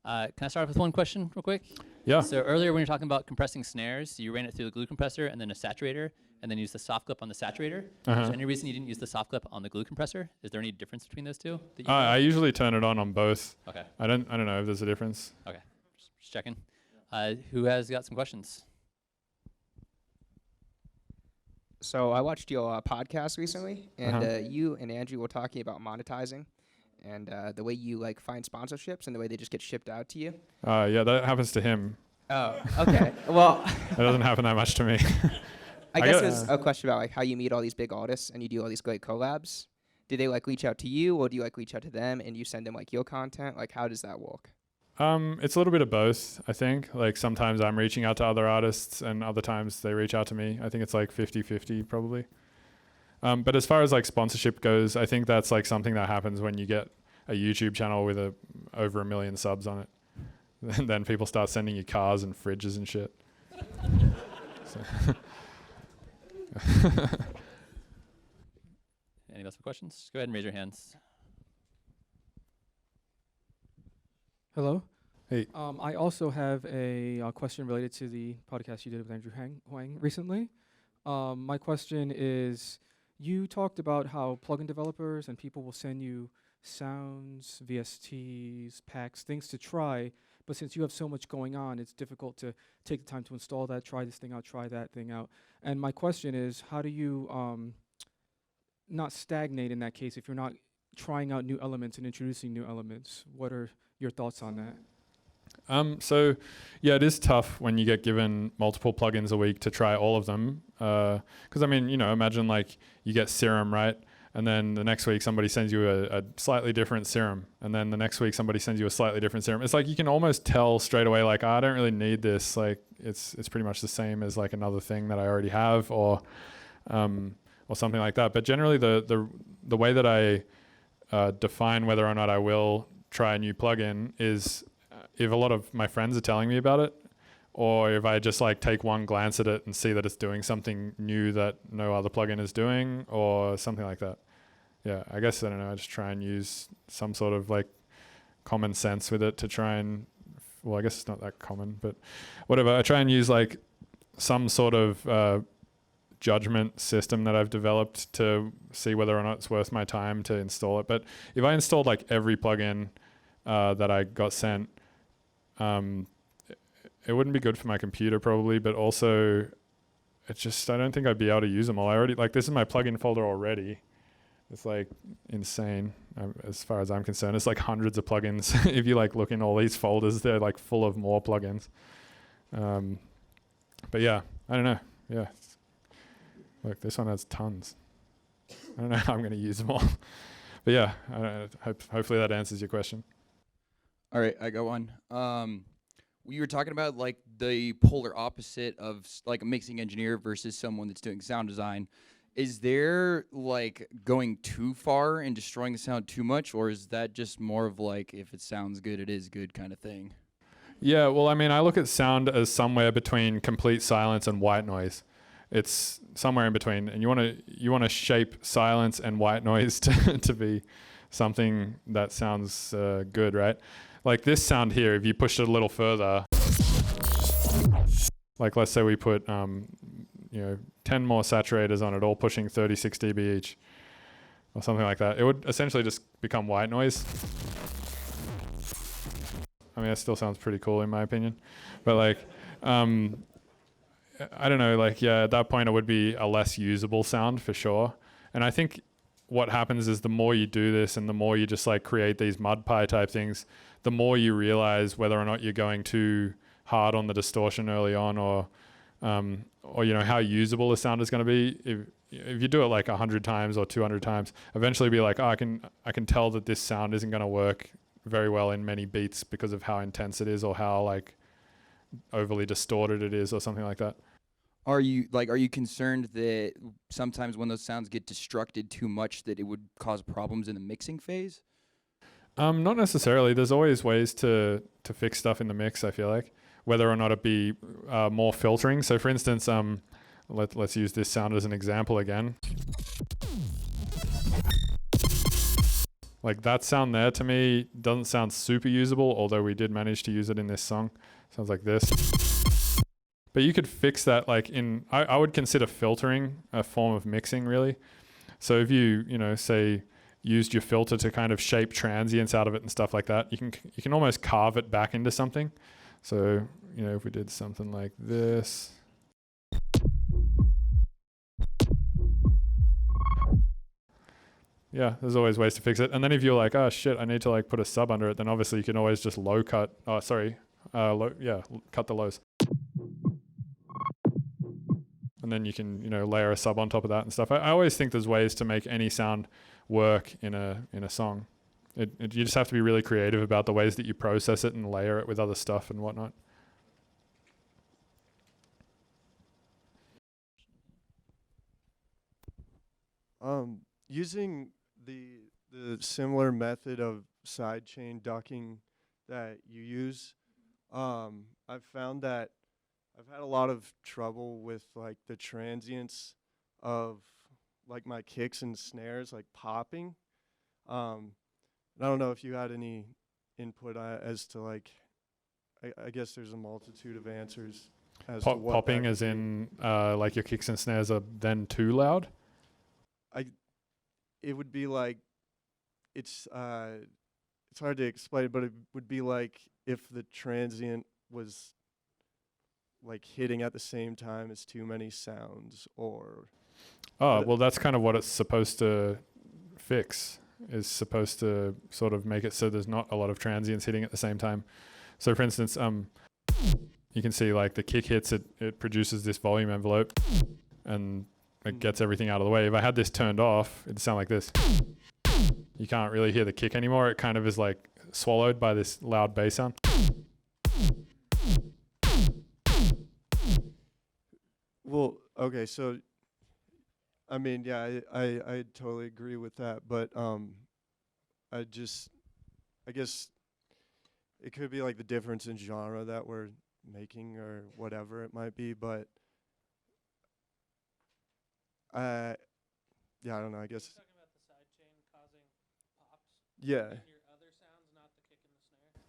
Can I start off with one question real quick? Yeah. So earlier when you were talking about compressing snares, you ran it through the glue compressor and then a saturator, and then used the soft clip on the saturator. Is there any reason you didn't use the soft clip on the glue compressor? Is there any difference between those two? That you I usually turn it on both. Okay. I don't know if there's a difference. Okay. Just checking. Who has got some questions? So I watched your podcast recently, and you and Andrew were talking about monetizing and the way you like find sponsorships and the way they just get shipped out to you. Yeah, that happens to him. Oh, okay. Well, It doesn't happen that much to me. I guess there's a question about like how you meet all these big artists and you do all these great collabs. Do they like reach out to you, or do you like reach out to them and you send them like your content? Like, how does that work? It's a little bit of both, I think. Like sometimes I'm reaching out to other artists and other times they reach out to me. I think it's like 50-50 probably. But as far as like sponsorship goes, I think that's like something that happens when you get a YouTube channel with over 1 million subs on it. And then people start sending you cars and fridges and shit. Any else have questions? Go ahead and raise your hands. Hello. Hey. I also have a question related to the podcast you did with Andrew Huang recently. My question is, you talked about how plugin developers and people will send you sounds, VSTs, packs, things to try, but since you have so much going on, it's difficult to take the time to install that, try this thing out, try that thing out. And my question is, how do you not stagnate in that case if you're not trying out new elements and introducing new elements? What are your thoughts on that? So yeah, it is tough when you get given multiple plugins a week to try all of them. Because I mean, imagine like you get Serum, right? And then the next week somebody sends you a slightly different Serum. And then the next week somebody sends you a slightly different Serum. It's like you can almost tell straight away, like, I don't really need this. Like it's pretty much the same as like another thing that I already have or something like that. But generally the way that I define whether or not I will try a new plugin is if a lot of my friends are telling me about it, or if I just like take one glance at it and see that it's doing something new that no other plugin is doing or something like that. Yeah, I guess, I don't know, I just try and use some sort of like common sense with it to try and, well, I guess it's not that common, but whatever. I try and use like some sort of judgment system that I've developed to see whether or not it's worth my time to install it. But if I installed like every plugin that I got sent, it wouldn't be good for my computer probably, but also it's just, I don't think I'd be able to use them all. I already, like, this is my plugin folder already. It's like insane as far as I'm concerned. It's like hundreds of plugins. If you like look in all these folders, they're like full of more plugins. But yeah, I don't know. Yeah. Look, this one has tons. I don't know how I'm going to use them all. But yeah, hopefully that answers your question. All right, I got one. you were talking about like the polar opposite of like a mixing engineer versus someone that's doing sound design. Is there like going too far and destroying the sound too much, or is that just more of like if it sounds good, it is good kind of thing? Yeah, well, I mean, I look at sound as somewhere between complete silence and white noise. It's somewhere in between, and you want to shape silence and white noise to be something that sounds good, right? Like this sound here, if you pushed it a little further, like let's say we put 10 more saturators on it, all pushing 36 dB each, or something like that, it would essentially just become white noise. I mean, that still sounds pretty cool in my opinion, but like, I don't know, like, yeah, at that point it would be a less usable sound for sure. And I think what happens is the more you do this and the more you just like create these mud pie type things, the more you realize whether or not you're going too hard on the distortion early on, or how usable the sound is going to be. If you do it like 100 times or 200 times, eventually be like, oh, I can tell that this sound isn't going to work very well in many beats because of how intense it is, or how like overly distorted it is, or something like that. Are you concerned that sometimes when those sounds get destructed too much that it would cause problems in the mixing phase? Not necessarily. There's always ways to fix stuff in the mix, I feel like, whether or not it be more filtering. So for instance, let's use this sound as an example again. Like that sound there to me doesn't sound super usable, although we did manage to use it in this song. Sounds like this. But you could fix that like I would consider filtering a form of mixing, really. So if you say used your filter to kind of shape transients out of it and stuff like that, you can almost carve it back into something. So, if we did something like this. Yeah, there's always ways to fix it. And then if you're like, oh shit, I need to like put a sub under it, then obviously you can always just cut the lows. And then you can, layer a sub on top of that and stuff. I always think there's ways to make any sound work in a song. You just have to be really creative about the ways that you process it and layer it with other stuff and whatnot. Using the similar method of sidechain ducking that you use, I've found that I've had a lot of trouble with like the transients of like my kicks and snares like popping. I don't know if you had any input as to like, I guess there's a multitude of answers as to what popping as in like your kicks and snares are then too loud? It would be like, it's hard to explain, but it would be like if the transient was like hitting at the same time as too many sounds, or... Oh, well, that's kind of what it's supposed to fix, is supposed to sort of make it so there's not a lot of transients hitting at the same time. So for instance, you can see like the kick hits, it produces this volume envelope and it gets everything out of the way. If I had this turned off, it'd sound like this. You can't really hear the kick anymore. It kind of is like swallowed by this loud bass sound. Well, okay, so I mean, yeah, I totally agree with that, but I guess it could be like the difference in genre that we're making or whatever it might be, but I don't know, I guess. You're talking about the sidechain causing pops? Yeah. And your other sounds, not the kick and the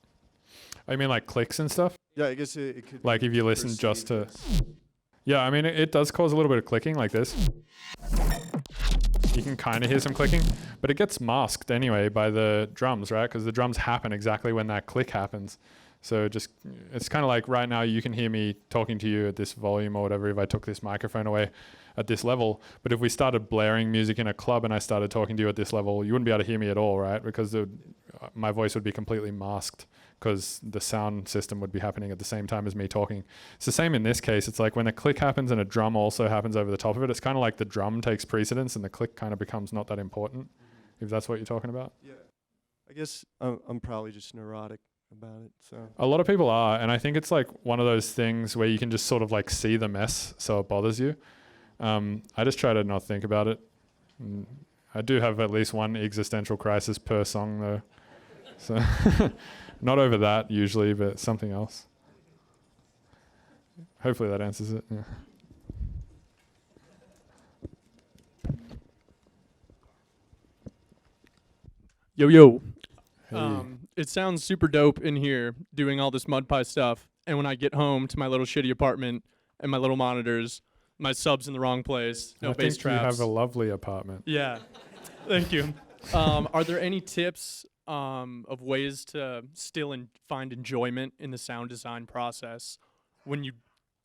snare? I mean like clicks and stuff? Yeah, I guess it could. Like if you listen just to... Yeah, I mean, it does cause a little bit of clicking like this. You can kind of hear some clicking, but it gets masked anyway by the drums, right? Because the drums happen exactly when that click happens. So it's kind of like right now you can hear me talking to you at this volume or whatever if I took this microphone away at this level. But if we started blaring music in a club and I started talking to you at this level, you wouldn't be able to hear me at all, right? Because my voice would be completely masked because the sound system would be happening at the same time as me talking. It's the same in this case. It's like when a click happens and a drum also happens over the top of it, it's kind of like the drum takes precedence and the click kind of becomes not that important, if that's what you're talking about. Yeah. I guess I'm probably just neurotic about it. So A lot of people are, and I think it's like one of those things where you can just sort of like see the mess, so it bothers you. I just try to not think about it. I do have at least one existential crisis per song though. So not over that usually, but something else. Hopefully that answers it. Yeah. Yo. Hey. It sounds super dope in here doing all this MudPie stuff. And when I get home to my little shitty apartment and my little monitors, my sub's in the wrong place, no I bass think traps. you have a lovely apartment. Yeah. Thank you. Are there any tips of ways to still find enjoyment in the sound design process when you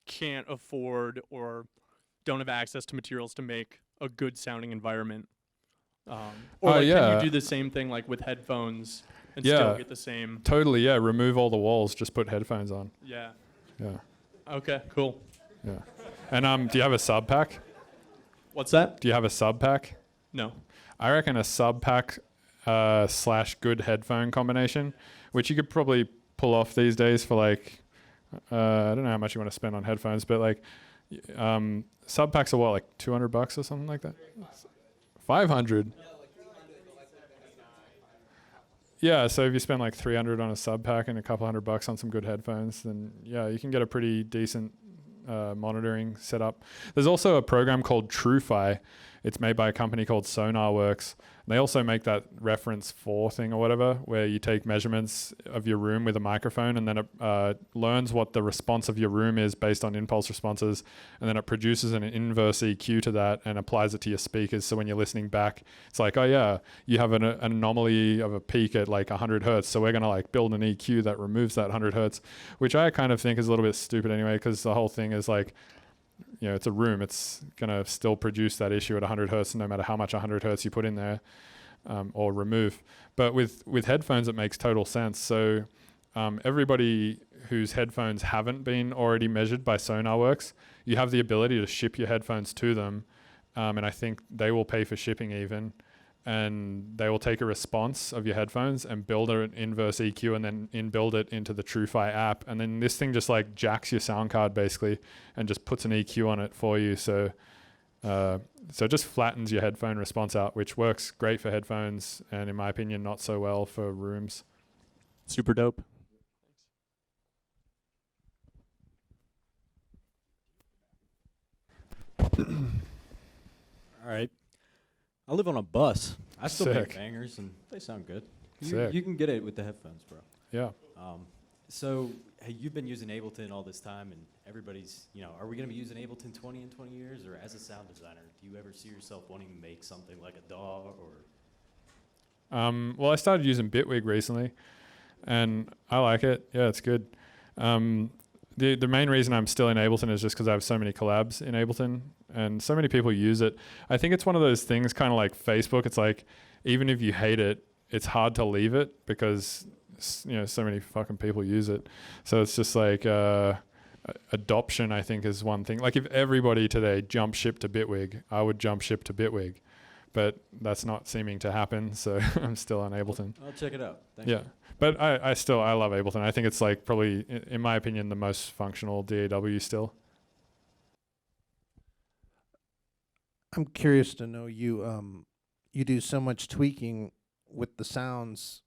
can't afford or don't have access to materials to make a good sounding environment? Or can yeah. you do the same thing like with headphones and Yeah. still get the same? Totally, yeah. Remove all the walls, just put headphones on. Yeah. Yeah, Okay, cool. yeah. And do you have a sub pack? What's that? Do you have a sub pack? No. I reckon a sub pack / good headphone combination, which you could probably pull off these days for like, I don't know how much you want to spend on headphones, but like sub packs are what, like $200 or something like that? 500. Yeah, so if you spend like 300 on a sub pack and a couple $100 on some good headphones, then yeah, you can get a pretty decent monitoring setup. There's also a program called TrueFi. It's made by a company called SonarWorks. They also make that reference 4 thing or whatever, where you take measurements of your room with a microphone, and then it learns what the response of your room is based on impulse responses, and then it produces an inverse EQ to that and applies it to your speakers. So when you're listening back, it's like, oh yeah, you have an anomaly of a peak at like 100 hertz. So we're gonna like build an EQ that removes that 100 hertz, which I kind of think is a little bit stupid anyway, because the whole thing is like, you know, it's a room. It's going to still produce that issue at 100 hertz, no matter how much 100 hertz you put in there or remove. But with headphones, it makes total sense. So everybody whose headphones haven't been already measured by SonarWorks, you have the ability to ship your headphones to them. And I think they will pay for shipping even. And they will take a response of your headphones and build an inverse EQ and then inbuild it into the TrueFi app. And then this thing just like jacks your sound card basically and just puts an EQ on it for you. So it just flattens your headphone response out, which works great for headphones and in my opinion, not so well for rooms. Super dope. All right. I live on a bus. I still make Sick. bangers, and they sound good. Sick. You can get it with the headphones, bro. Yeah. So, hey, you've been using Ableton all this time, and everybody's, are we going to be using Ableton 20 years? Or as a sound designer, do you ever see yourself wanting to make something like a DAW or? Well, I started using Bitwig recently, and I like it. Yeah, it's good. The main reason I'm still in Ableton is just because I have so many collabs in Ableton, and so many people use it. I think it's one of those things, kind of like Facebook. It's like, even if you hate it, it's hard to leave it because so many fucking people use it. So it's just like adoption, I think, is one thing. Like if everybody today jumped ship to Bitwig, I would jump ship to Bitwig. But that's not seeming to happen, so I'm still on Ableton. I'll check it out. Thank Yeah. you. But I love Ableton. I think it's like probably, in my opinion, the most functional DAW still. I'm curious to know you do so much tweaking with the sounds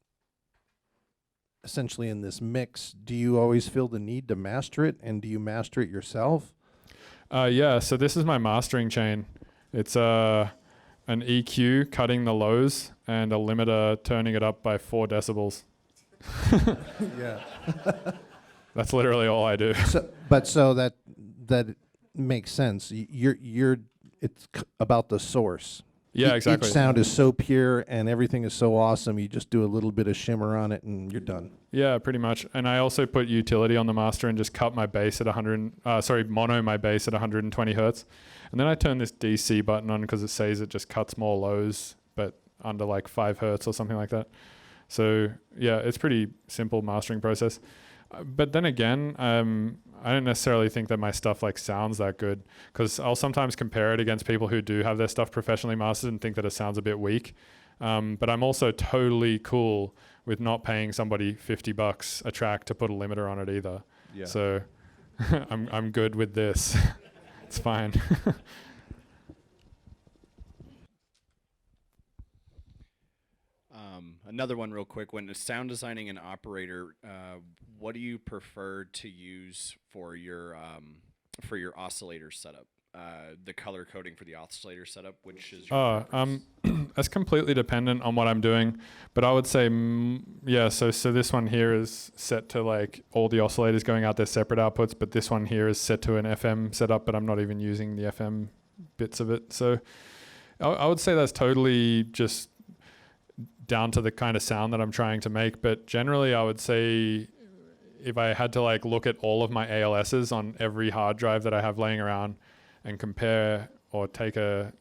essentially in this mix. Do you always feel the need to master it, and do you master it yourself? Yeah, so this is my mastering chain. It's an EQ cutting the lows and a limiter turning it up by 4 decibels. Yeah. That's literally all I do. So that makes sense. It's about the source. Yeah, exactly. Each sound is so pure and everything is so awesome. You just do a little bit of shimmer on it and you're done. Yeah, pretty much. And I also put utility on the master and just cut my bass at mono my bass at 120 hertz. And then I turn this DC button on because it says it just cuts more lows, but under like 5 hertz or something like that. So yeah, it's pretty simple mastering process. But then again, I don't necessarily think that my stuff like sounds that good, because I'll sometimes compare it against people who do have their stuff professionally mastered and think that it sounds a bit weak. But I'm also totally cool with not paying somebody $50 a track to put a limiter on it either. Yeah. So I'm good with this. It's fine. Another one real quick. When sound designing an operator, what do you prefer to use for your oscillator setup? The color coding for the oscillator setup, which is your preference? That's completely dependent on what I'm doing, but I would say so this one here is set to like all the oscillators going out their separate outputs, but this one here is set to an FM setup, but I'm not even using the FM bits of it. So I would say that's totally just down to the kind of sound that I'm trying to make. But generally I would say if I had to like look at all of my ALSs on every hard drive that I have laying around and compare or take a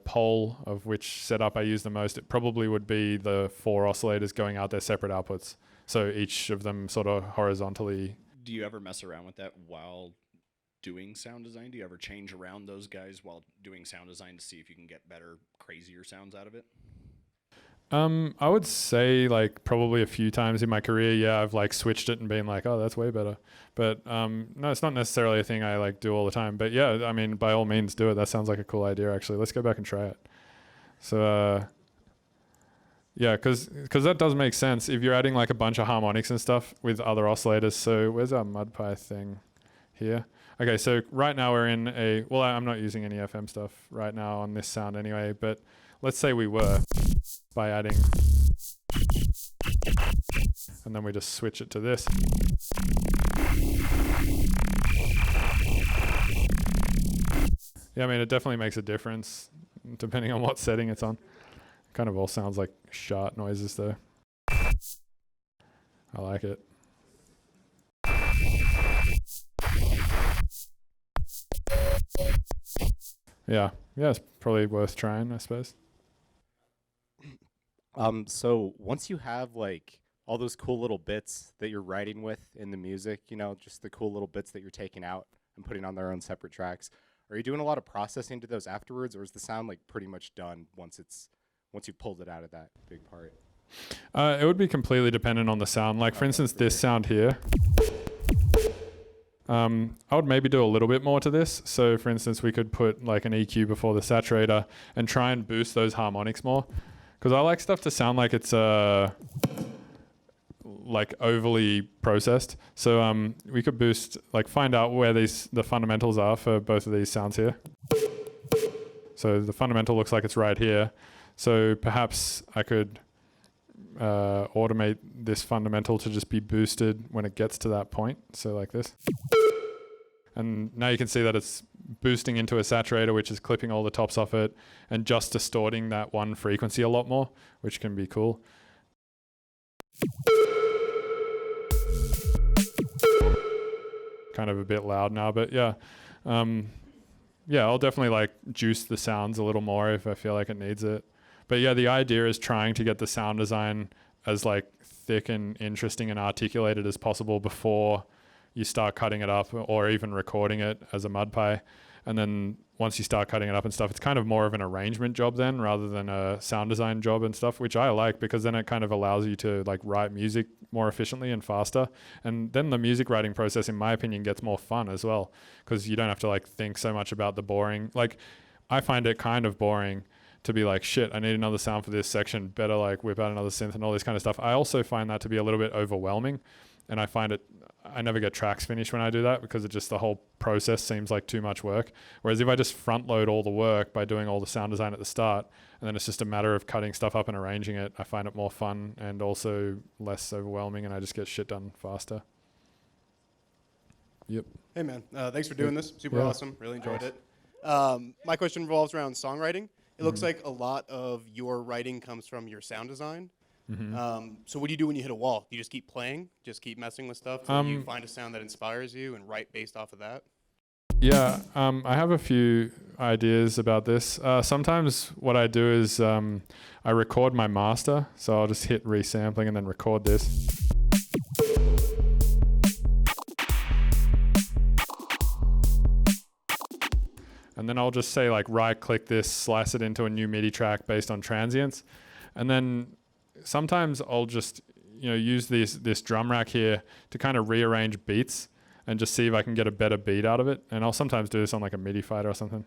poll of which setup I use the most, it probably would be the 4 oscillators going out their separate outputs. So each of them sort of horizontally. Do you ever mess around with that while doing sound design? Do you ever change around those guys while doing sound design to see if you can get better, crazier sounds out of it? I would say like probably a few times in my career, yeah, I've like switched it and been like, oh, that's way better. But no, it's not necessarily a thing I like do all the time. But yeah, I mean, by all means do it. That sounds like a cool idea, actually. Let's go back and try it. So yeah, because that does make sense if you're adding like a bunch of harmonics and stuff with other oscillators. So where's our MudPy thing here? Okay, so right now we're in I'm not using any FM stuff right now on this sound anyway, but let's say we were by adding, and then we just switch it to this. Yeah, I mean, it definitely makes a difference depending on what setting it's on. Kind of all sounds like shart noises though. I like it. Yeah, it's probably worth trying, I suppose. So once you have like all those cool little bits that you're writing with in the music, just the cool little bits that you're taking out and putting on their own separate tracks, are you doing a lot of processing to those afterwards, or is the sound like pretty much done once you pulled it out of that big part? It would be completely dependent on the sound. Like for instance, this sound here. I would maybe do a little bit more to this. So for instance, we could put like an EQ before the saturator and try and boost those harmonics more. Because I like stuff to sound like it's like overly processed. So we could boost, like find out where the fundamentals are for both of these sounds here. So the fundamental looks like it's right here. So perhaps I could automate this fundamental to just be boosted when it gets to that point. So like this. And now you can see that it's boosting into a saturator, which is clipping all the tops off it and just distorting that one frequency a lot more, which can be cool. Kind of a bit loud now, but yeah. I'll definitely like juice the sounds a little more if I feel like it needs it. But yeah, the idea is trying to get the sound design as like thick and interesting and articulated as possible before you start cutting it up or even recording it as a MudPy. And then once you start cutting it up and stuff, it's kind of more of an arrangement job then rather than a sound design job and stuff, which I like because then it kind of allows you to like write music more efficiently and faster. And then the music writing process, in my opinion, gets more fun as well because you don't have to like think so much about the boring. Like I find it kind of boring to be like, shit, I need another sound for this section. Better like whip out another synth and all this kind of stuff. I also find that to be a little bit overwhelming. And I never get tracks finished when I do that because the whole process seems like too much work. Whereas if I just front load all the work by doing all the sound design at the start, and then it's just a matter of cutting stuff up and arranging it, I find it more fun and also less overwhelming, and I just get shit done faster. Yep. Hey man, thanks for doing this. Super awesome. Really enjoyed it. My question revolves around songwriting. It looks like a lot of your writing comes from your sound design. So what do you do when you hit a wall? Do you just keep playing? Just keep messing with stuff till you find a sound that inspires you and write based off of that? Yeah, I have a few ideas about this. Sometimes what I do is I record my master. So I'll just hit resampling and then record this. And then I'll just say like right click this, slice it into a new MIDI track based on transients. And then sometimes I'll just, use this drum rack here to kind of rearrange beats and just see if I can get a better beat out of it. And I'll sometimes do this on like a MIDI fighter or something.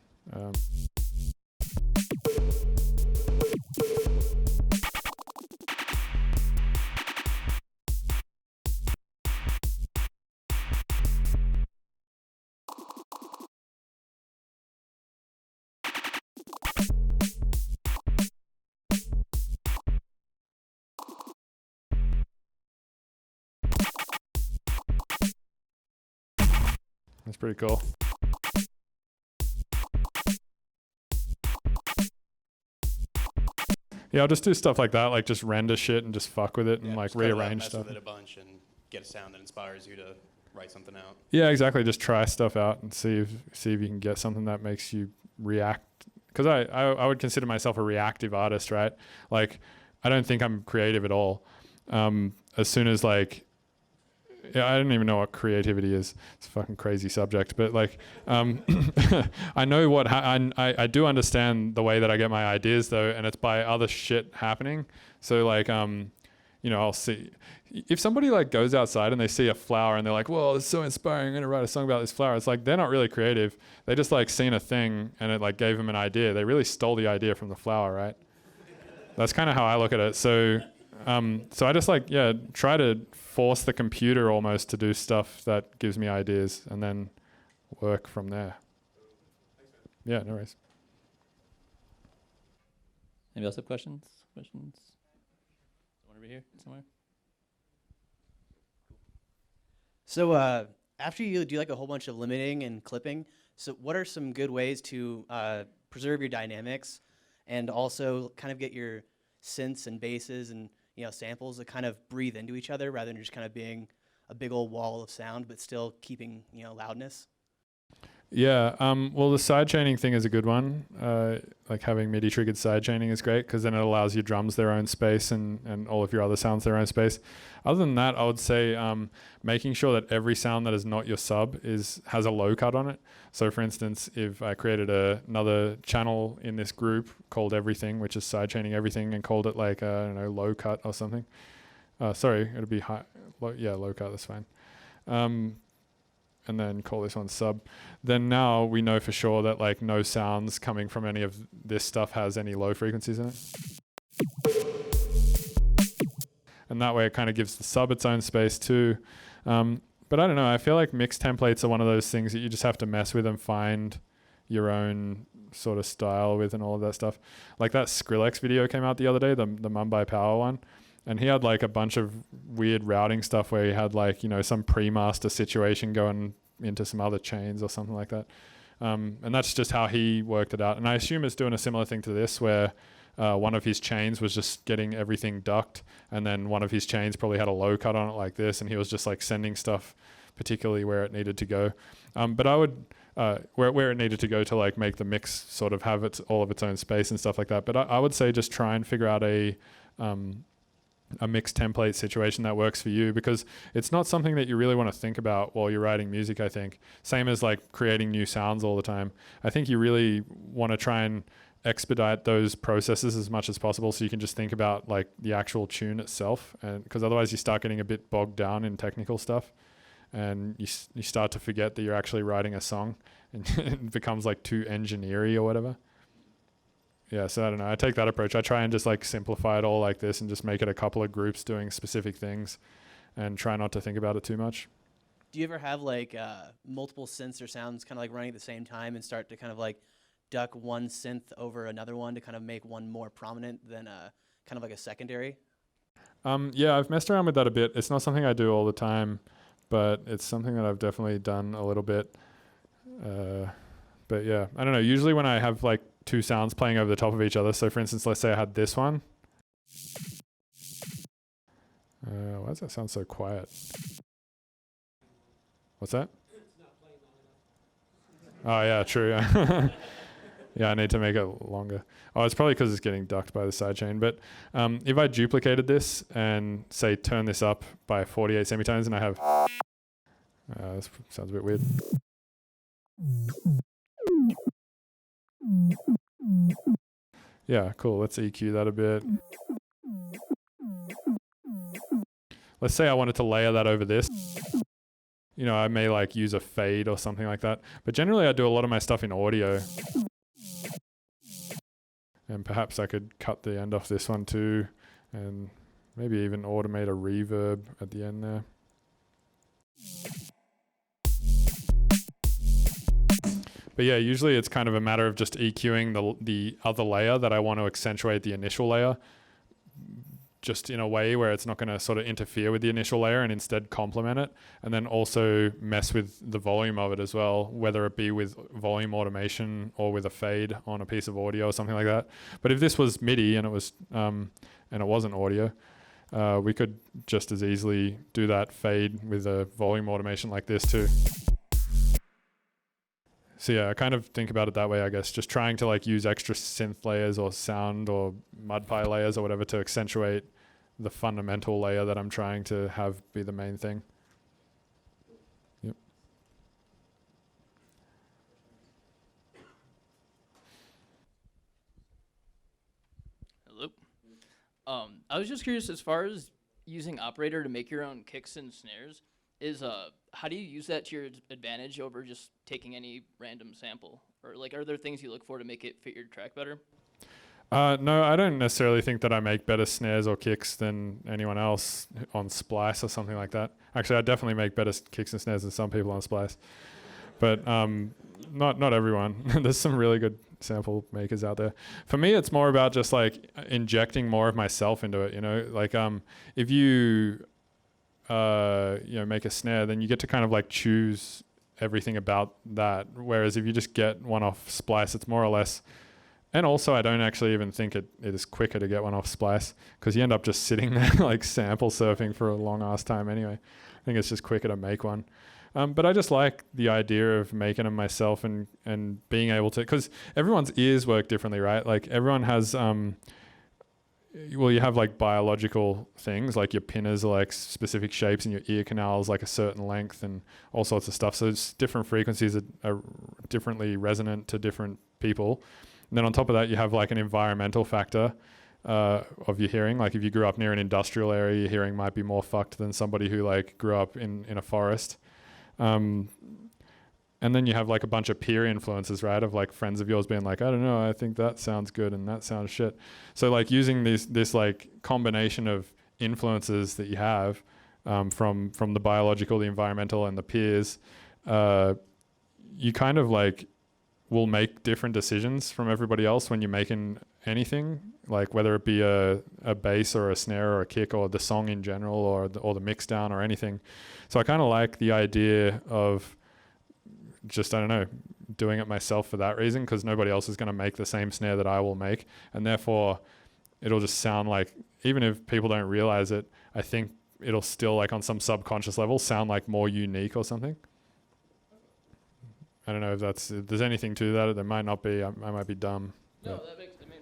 That's pretty cool. Yeah, I'll just do stuff like that, like just render shit and just fuck with it and like just cut it up, rearrange mess stuff. with it a bunch and get a sound that inspires you to write something out. Yeah, exactly. Just try stuff out and see if you can get something that makes you react. Because I would consider myself a reactive artist, right? Like, I don't think I'm creative at all. As soon as like, yeah, I don't even know what creativity is. It's a fucking crazy subject. But like, I know what I do understand the way that I get my ideas though, and it's by other shit happening. So like, I'll see if somebody like goes outside and they see a flower and they're like, "Well, it's so inspiring. I'm gonna write a song about this flower." It's like they're not really creative. They just like seen a thing and it like gave them an idea. They really stole the idea from the flower, right? That's kind of how I look at it. So I just like, try to force the computer almost to do stuff that gives me ideas and then work from there. Yeah, no worries. Anybody else have questions? One over here somewhere. So after you do like a whole bunch of limiting and clipping, so what are some good ways to preserve your dynamics and also kind of get your synths and basses and samples to kind of breathe into each other rather than just kind of being a big old wall of sound, but still keeping loudness? Yeah, well, the sidechaining thing is a good one. Like having MIDI triggered sidechaining is great because then it allows your drums their own space and all of your other sounds their own space. Other than that, I would say making sure that every sound that is not your sub has a low cut on it. So for instance, if I created another channel in this group called Everything, which is sidechaining everything, and called it like, low cut or something. Sorry, it'll be high. Low cut, that's fine. And then call this one sub, then now we know for sure that like no sounds coming from any of this stuff has any low frequencies in it. And that way it kind of gives the sub its own space too. But I don't know, I feel like mix templates are one of those things that you just have to mess with and find your own sort of style with and all of that stuff. Like that Skrillex video came out the other day, the Mumbai Power one. And he had like a bunch of weird routing stuff where he had like, some pre-master situation going into some other chains or something like that. And that's just how he worked it out. And I assume it's doing a similar thing to this where one of his chains was just getting everything ducked. And then one of his chains probably had a low cut on it like this. And he was just like sending stuff particularly where it needed to go. But I would, where it needed to go to like make the mix sort of have all of its own space and stuff like that. But I would say just try and figure out a mixed template situation that works for you, because it's not something that you really want to think about while you're writing music, I think. Same as like creating new sounds all the time. I think you really want to try and expedite those processes as much as possible so you can just think about like the actual tune itself, and because otherwise you start getting a bit bogged down in technical stuff and you start to forget that you're actually writing a song and it becomes like too engineery or whatever. Yeah, so I don't know. I take that approach. I try and just like simplify it all like this and just make it a couple of groups doing specific things and try not to think about it too much. Do you ever have like multiple synths or sounds kind of like running at the same time and start to kind of like duck one synth over another one to kind of make one more prominent than kind of like a secondary? Yeah, I've messed around with that a bit. It's not something I do all the time, but it's something that I've definitely done a little bit. But yeah, I don't know. Usually when I have like two sounds playing over the top of each other. So for instance, let's say I had this one. Why does that sound so quiet? What's that? Oh yeah, true. Yeah. Yeah, I need to make it longer. Oh, it's probably because it's getting ducked by the sidechain. But if I duplicated this and say turn this up by 48 semitones and I have... this sounds a bit weird. Yeah, cool. Let's EQ that a bit. let's say I wanted to layer that over this. You know, I may like use a fade or something like that. But generally I do a lot of my stuff in audio. And perhaps I could cut the end off this one too, and maybe even automate a reverb at the end there. But yeah, usually it's kind of a matter of just EQing the other layer that I want to accentuate the initial layer, just in a way where it's not going to sort of interfere with the initial layer and instead complement it, and then also mess with the volume of it as well, whether it be with volume automation or with a fade on a piece of audio or something like that. But if this was MIDI and it wasn't audio, we could just as easily do that fade with a volume automation like this too. So yeah, I kind of think about it that way, I guess, just trying to like use extra synth layers or sound or mud-pie layers or whatever to accentuate the fundamental layer that I'm trying to have be the main thing. Yep. Hello. I was just curious, as far as using Operator to make your own kicks and snares, how do you use that to your advantage over just taking any random sample? Or like, are there things you look for to make it fit your track better? No, I don't necessarily think that I make better snares or kicks than anyone else on Splice or something like that. Actually, I definitely make better kicks and snares than some people on Splice. But not everyone. There's some really good sample makers out there. For me, it's more about just like injecting more of myself into it, you know? Like if you make a snare, then you get to kind of like choose everything about that. Whereas if you just get one off Splice, it's more or less, and also I don't actually even think it is quicker to get one off Splice, because you end up just sitting there like sample surfing for a long ass time anyway. I think it's just quicker to make one. But I just like the idea of making them myself and being able to, because everyone's ears work differently, right? Like everyone has, you have like biological things, like your pinners are like specific shapes and your ear canals like a certain length and all sorts of stuff. So it's different frequencies are differently resonant to different people. And then on top of that, you have like an environmental factor of your hearing. Like if you grew up near an industrial area, your hearing might be more fucked than somebody who like grew up in a forest. And then you have like a bunch of peer influences, right? Of like friends of yours being like, I don't know, I think that sounds good and that sounds shit. So like using this like combination of influences that you have from the biological, the environmental, and the peers, you kind of like will make different decisions from everybody else when you're making anything, like whether it be a bass or a snare or a kick or the song in general or the mix down or anything. So I kind of like the idea of just, I don't know, doing it myself for that reason, because nobody else is going to make the same snare that I will make. And therefore, it'll just sound like, even if people don't realize it, I think it'll still, like on some subconscious level, sound like more unique or something. I don't know if there's anything to that. There might not be. I might be dumb. No, that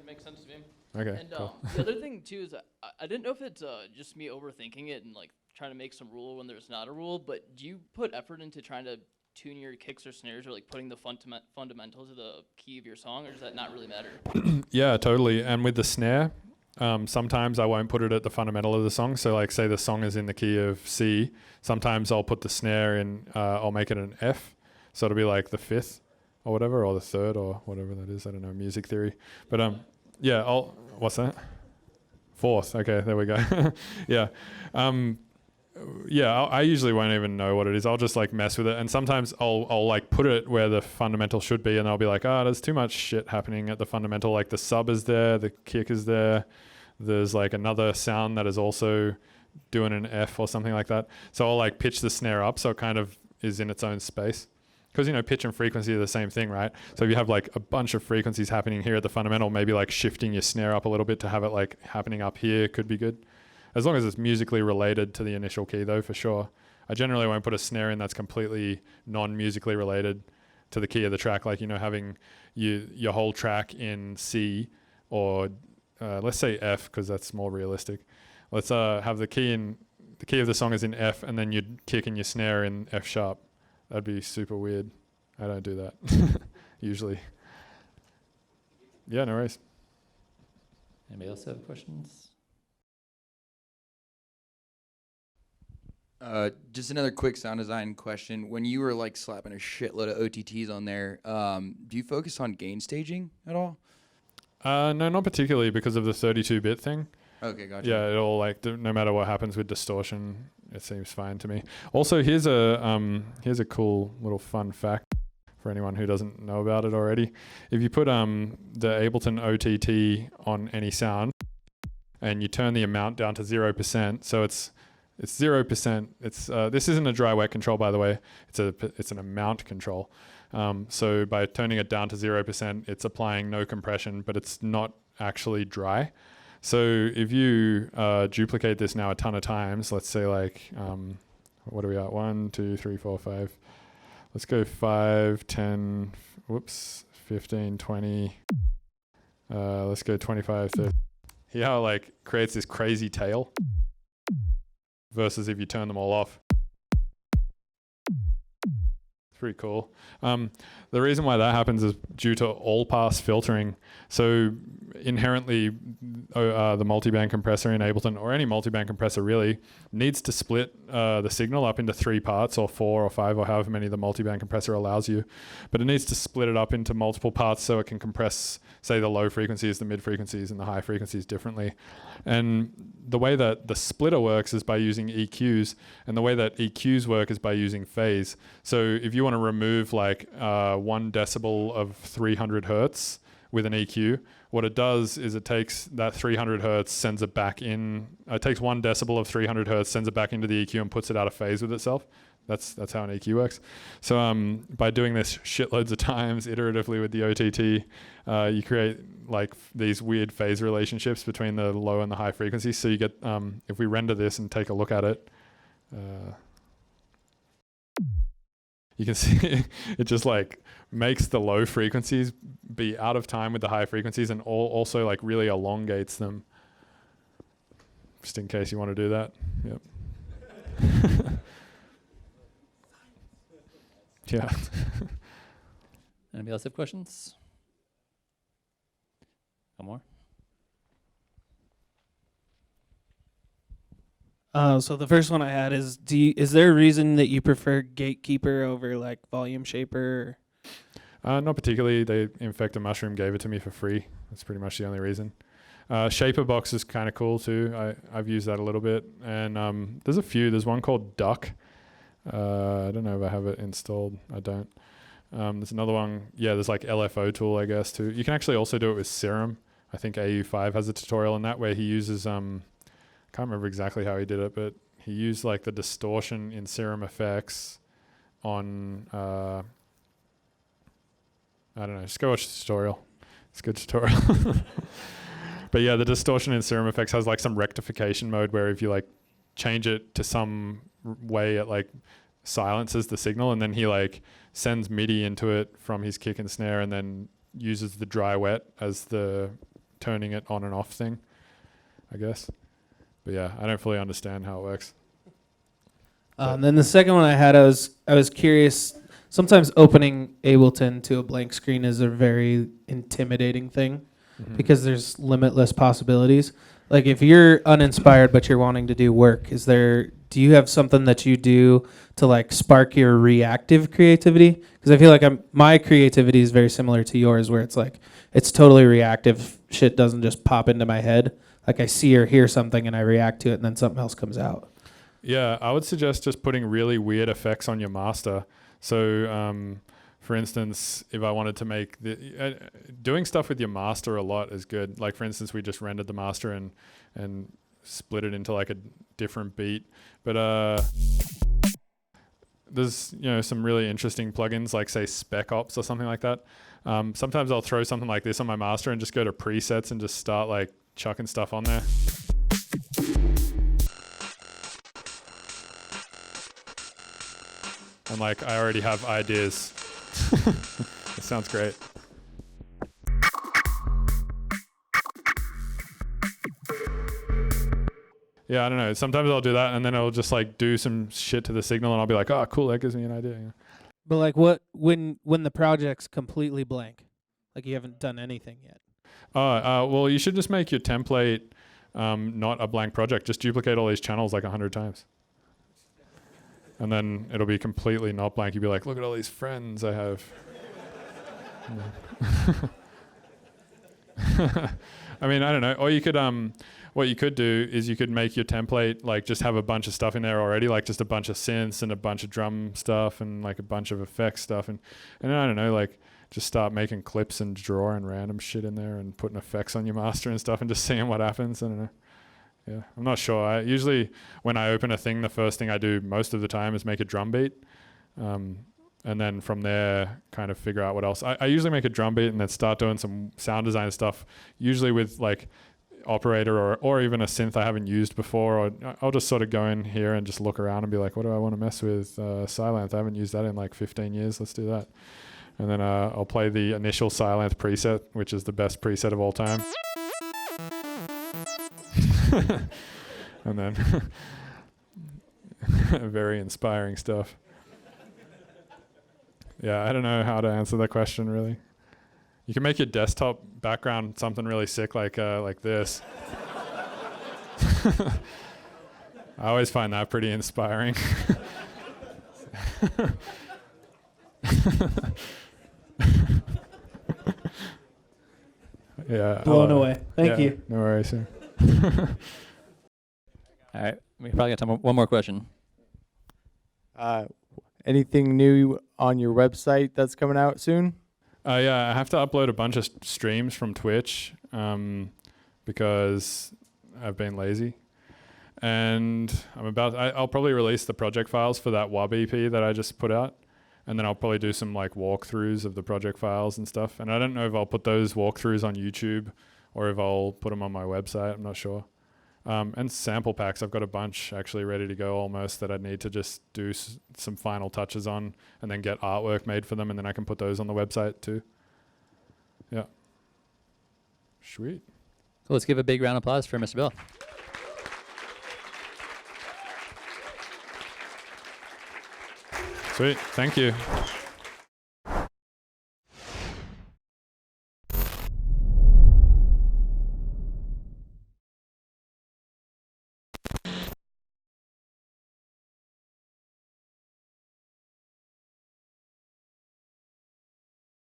makes sense to me. Okay, And cool. the other thing, too, is I didn't know if it's just me overthinking it and like trying to make some rule when there's not a rule, but do you put effort into trying to tune your kicks or snares, or like putting the fundamentals of the key of your song, or does that not really matter? Yeah, totally. And with the snare, sometimes I won't put it at the fundamental of the song. So like say the song is in the key of C, sometimes I'll put the snare in, I'll make it an F. So it'll be like the fifth or whatever, or the third or whatever that is. I don't know, music theory. But yeah, what's that? Fourth. Okay, there we go. Yeah. Yeah, I usually won't even know what it is. I'll just like mess with it. And sometimes I'll like put it where the fundamental should be, and I'll be like, there's too much shit happening at the fundamental. Like the sub is there, the kick is there. There's like another sound that is also doing an F or something like that. So I'll like pitch the snare up so it kind of is in its own space. Because, you know, pitch and frequency are the same thing, right? So if you have like a bunch of frequencies happening here at the fundamental, maybe like shifting your snare up a little bit to have it like happening up here could be good. As long as it's musically related to the initial key, though, for sure. I generally won't put a snare in that's completely non-musically related to the key of the track, like, you know, having your whole track in C, or let's say F, because that's more realistic. Let's have the key of the song is in F, and then you'd kick in your snare in F sharp. That'd be super weird. I don't do that usually. Yeah, no worries. Anybody else have questions? Just another quick sound design question. When you were like slapping a shitload of OTTs on there, do you focus on gain staging at all? No, not particularly because of the 32-bit thing. Okay, gotcha. Yeah, it all like no matter what happens with distortion, it seems fine to me. Also, here's a cool little fun fact for anyone who doesn't know about it already. If you put the Ableton OTT on any sound and you turn the amount down to 0%, so it's 0%. It's this isn't a dry wet control, by the way. It's an amount control. So by turning it down to 0%, it's applying no compression, but it's not actually dry. So if you duplicate this now a ton of times, let's say like, what are we at? 1, 2, 3, 4, 5. Let's go 5, 10, 15, 20. Let's go 25, 30. Hear how it like creates this crazy tail versus if you turn them all off. It's pretty cool. The reason why that happens is due to all-pass filtering. So inherently, the multiband compressor in Ableton, or any multiband compressor really, needs to split the signal up into 3 parts, or 4 or 5, or however many the multiband compressor allows you. But it needs to split it up into multiple parts so it can compress, say, the low frequencies, the mid frequencies, and the high frequencies differently. And the way that the splitter works is by using EQs, and the way that EQs work is by using phase. So if you want to remove like 1 decibel of 300 hertz with an EQ, what it does is it takes that 300 hertz, sends it back in. It takes 1 decibel of 300 hertz, sends it back into the EQ, and puts it out of phase with itself. That's how an EQ works. So by doing this shitloads of times iteratively with the OTT, you create like these weird phase relationships between the low and the high frequencies. So you get, if we render this and take a look at it, you can see it just like makes the low frequencies be out of time with the high frequencies, and also like really elongates them. Just in case you want to do that. Yep. Yeah. Anybody else have questions? One more. So the first one I had is, is there a reason that you prefer Gatekeeper over like Volume Shaper? Not particularly. Infected Mushroom gave it to me for free. That's pretty much the only reason. Shaper Box is kind of cool too. I've used that a little bit. And there's a few. There's one called Duck. I don't know if I have it installed. I don't. There's another one. Yeah, there's like LFO tool, I guess, too. You can actually also do it with Serum. I think AU5 has a tutorial on that where he uses, I can't remember exactly how he did it, but he used like the distortion in Serum effects on, I don't know, just go watch the tutorial. It's a good tutorial. But yeah, the distortion in Serum effects has like some rectification mode where if you like change it to some way, it like silences the signal, and then he like sends MIDI into it from his kick and snare, and then uses the dry wet as the turning it on and off thing, I guess. But yeah, I don't fully understand how it works. Then the second one I had, I was curious. Sometimes opening Ableton to a blank screen is a very intimidating thing because there's limitless possibilities. Like if you're uninspired but you're wanting to do work, do you have something that you do to like spark your reactive creativity? Because I feel like my creativity is very similar to yours, where it's like it's totally reactive. Shit doesn't just pop into my head. Like I see or hear something and I react to it, and then something else comes out. Yeah, I would suggest just putting really weird effects on your master. So, for instance, if I wanted to make doing stuff with your master a lot is good. Like for instance, we just rendered the master and split it into like a different beat. But there's some really interesting plugins like say Spec Ops or something like that. Sometimes I'll throw something like this on my master and just go to presets and just start like chucking stuff on there. And like I already have ideas. It sounds great. Yeah, I don't know. Sometimes I'll do that, and then I'll just like do some shit to the signal, and I'll be like, "Oh, cool, that gives me an idea." You know? But like, what when the project's completely blank, like you haven't done anything yet? Well, you should just make your template not a blank project. Just duplicate all these channels like 100 times. And then it'll be completely not blank. You'll be like, look at all these friends I have. I mean, I don't know. Or you could, what you could do is you could make your template, like just have a bunch of stuff in there already, like just a bunch of synths and a bunch of drum stuff and like a bunch of effects stuff. And I don't know, like just start making clips and drawing random shit in there and putting effects on your master and stuff and just seeing what happens. I don't know. Yeah, I'm not sure. I usually, when I open a thing, the first thing I do most of the time is make a drum beat. And then from there, kind of figure out what else. I usually make a drum beat and then start doing some sound design stuff, usually with like operator or even a synth I haven't used before. Or I'll just sort of go in here and just look around and be like, what do I want to mess with? Silenth, I haven't used that in like 15 years. Let's do that. And then I'll play the initial Silenth preset, which is the best preset of all time. And then very inspiring stuff. Yeah, I don't know how to answer that question really. You can make your desktop background something really sick like this. I always find that pretty inspiring. Yeah. Blown away. Thank you. No worries. Sir. All right, we probably got time for one more question. Anything new on your website that's coming out soon? Yeah, I have to upload a bunch of streams from Twitch because I've been lazy. And I'll probably release the project files for that WAB EP that I just put out. And then I'll probably do some like walkthroughs of the project files and stuff. And I don't know if I'll put those walkthroughs on YouTube or if I'll put them on my website. I'm not sure. And sample packs, I've got a bunch actually ready to go almost that I need to just do some final touches on and then get artwork made for them, and then I can put those on the website too. Yeah. Sweet. Cool, let's give a big round of applause for Mr. Bill. Sweet, thank you.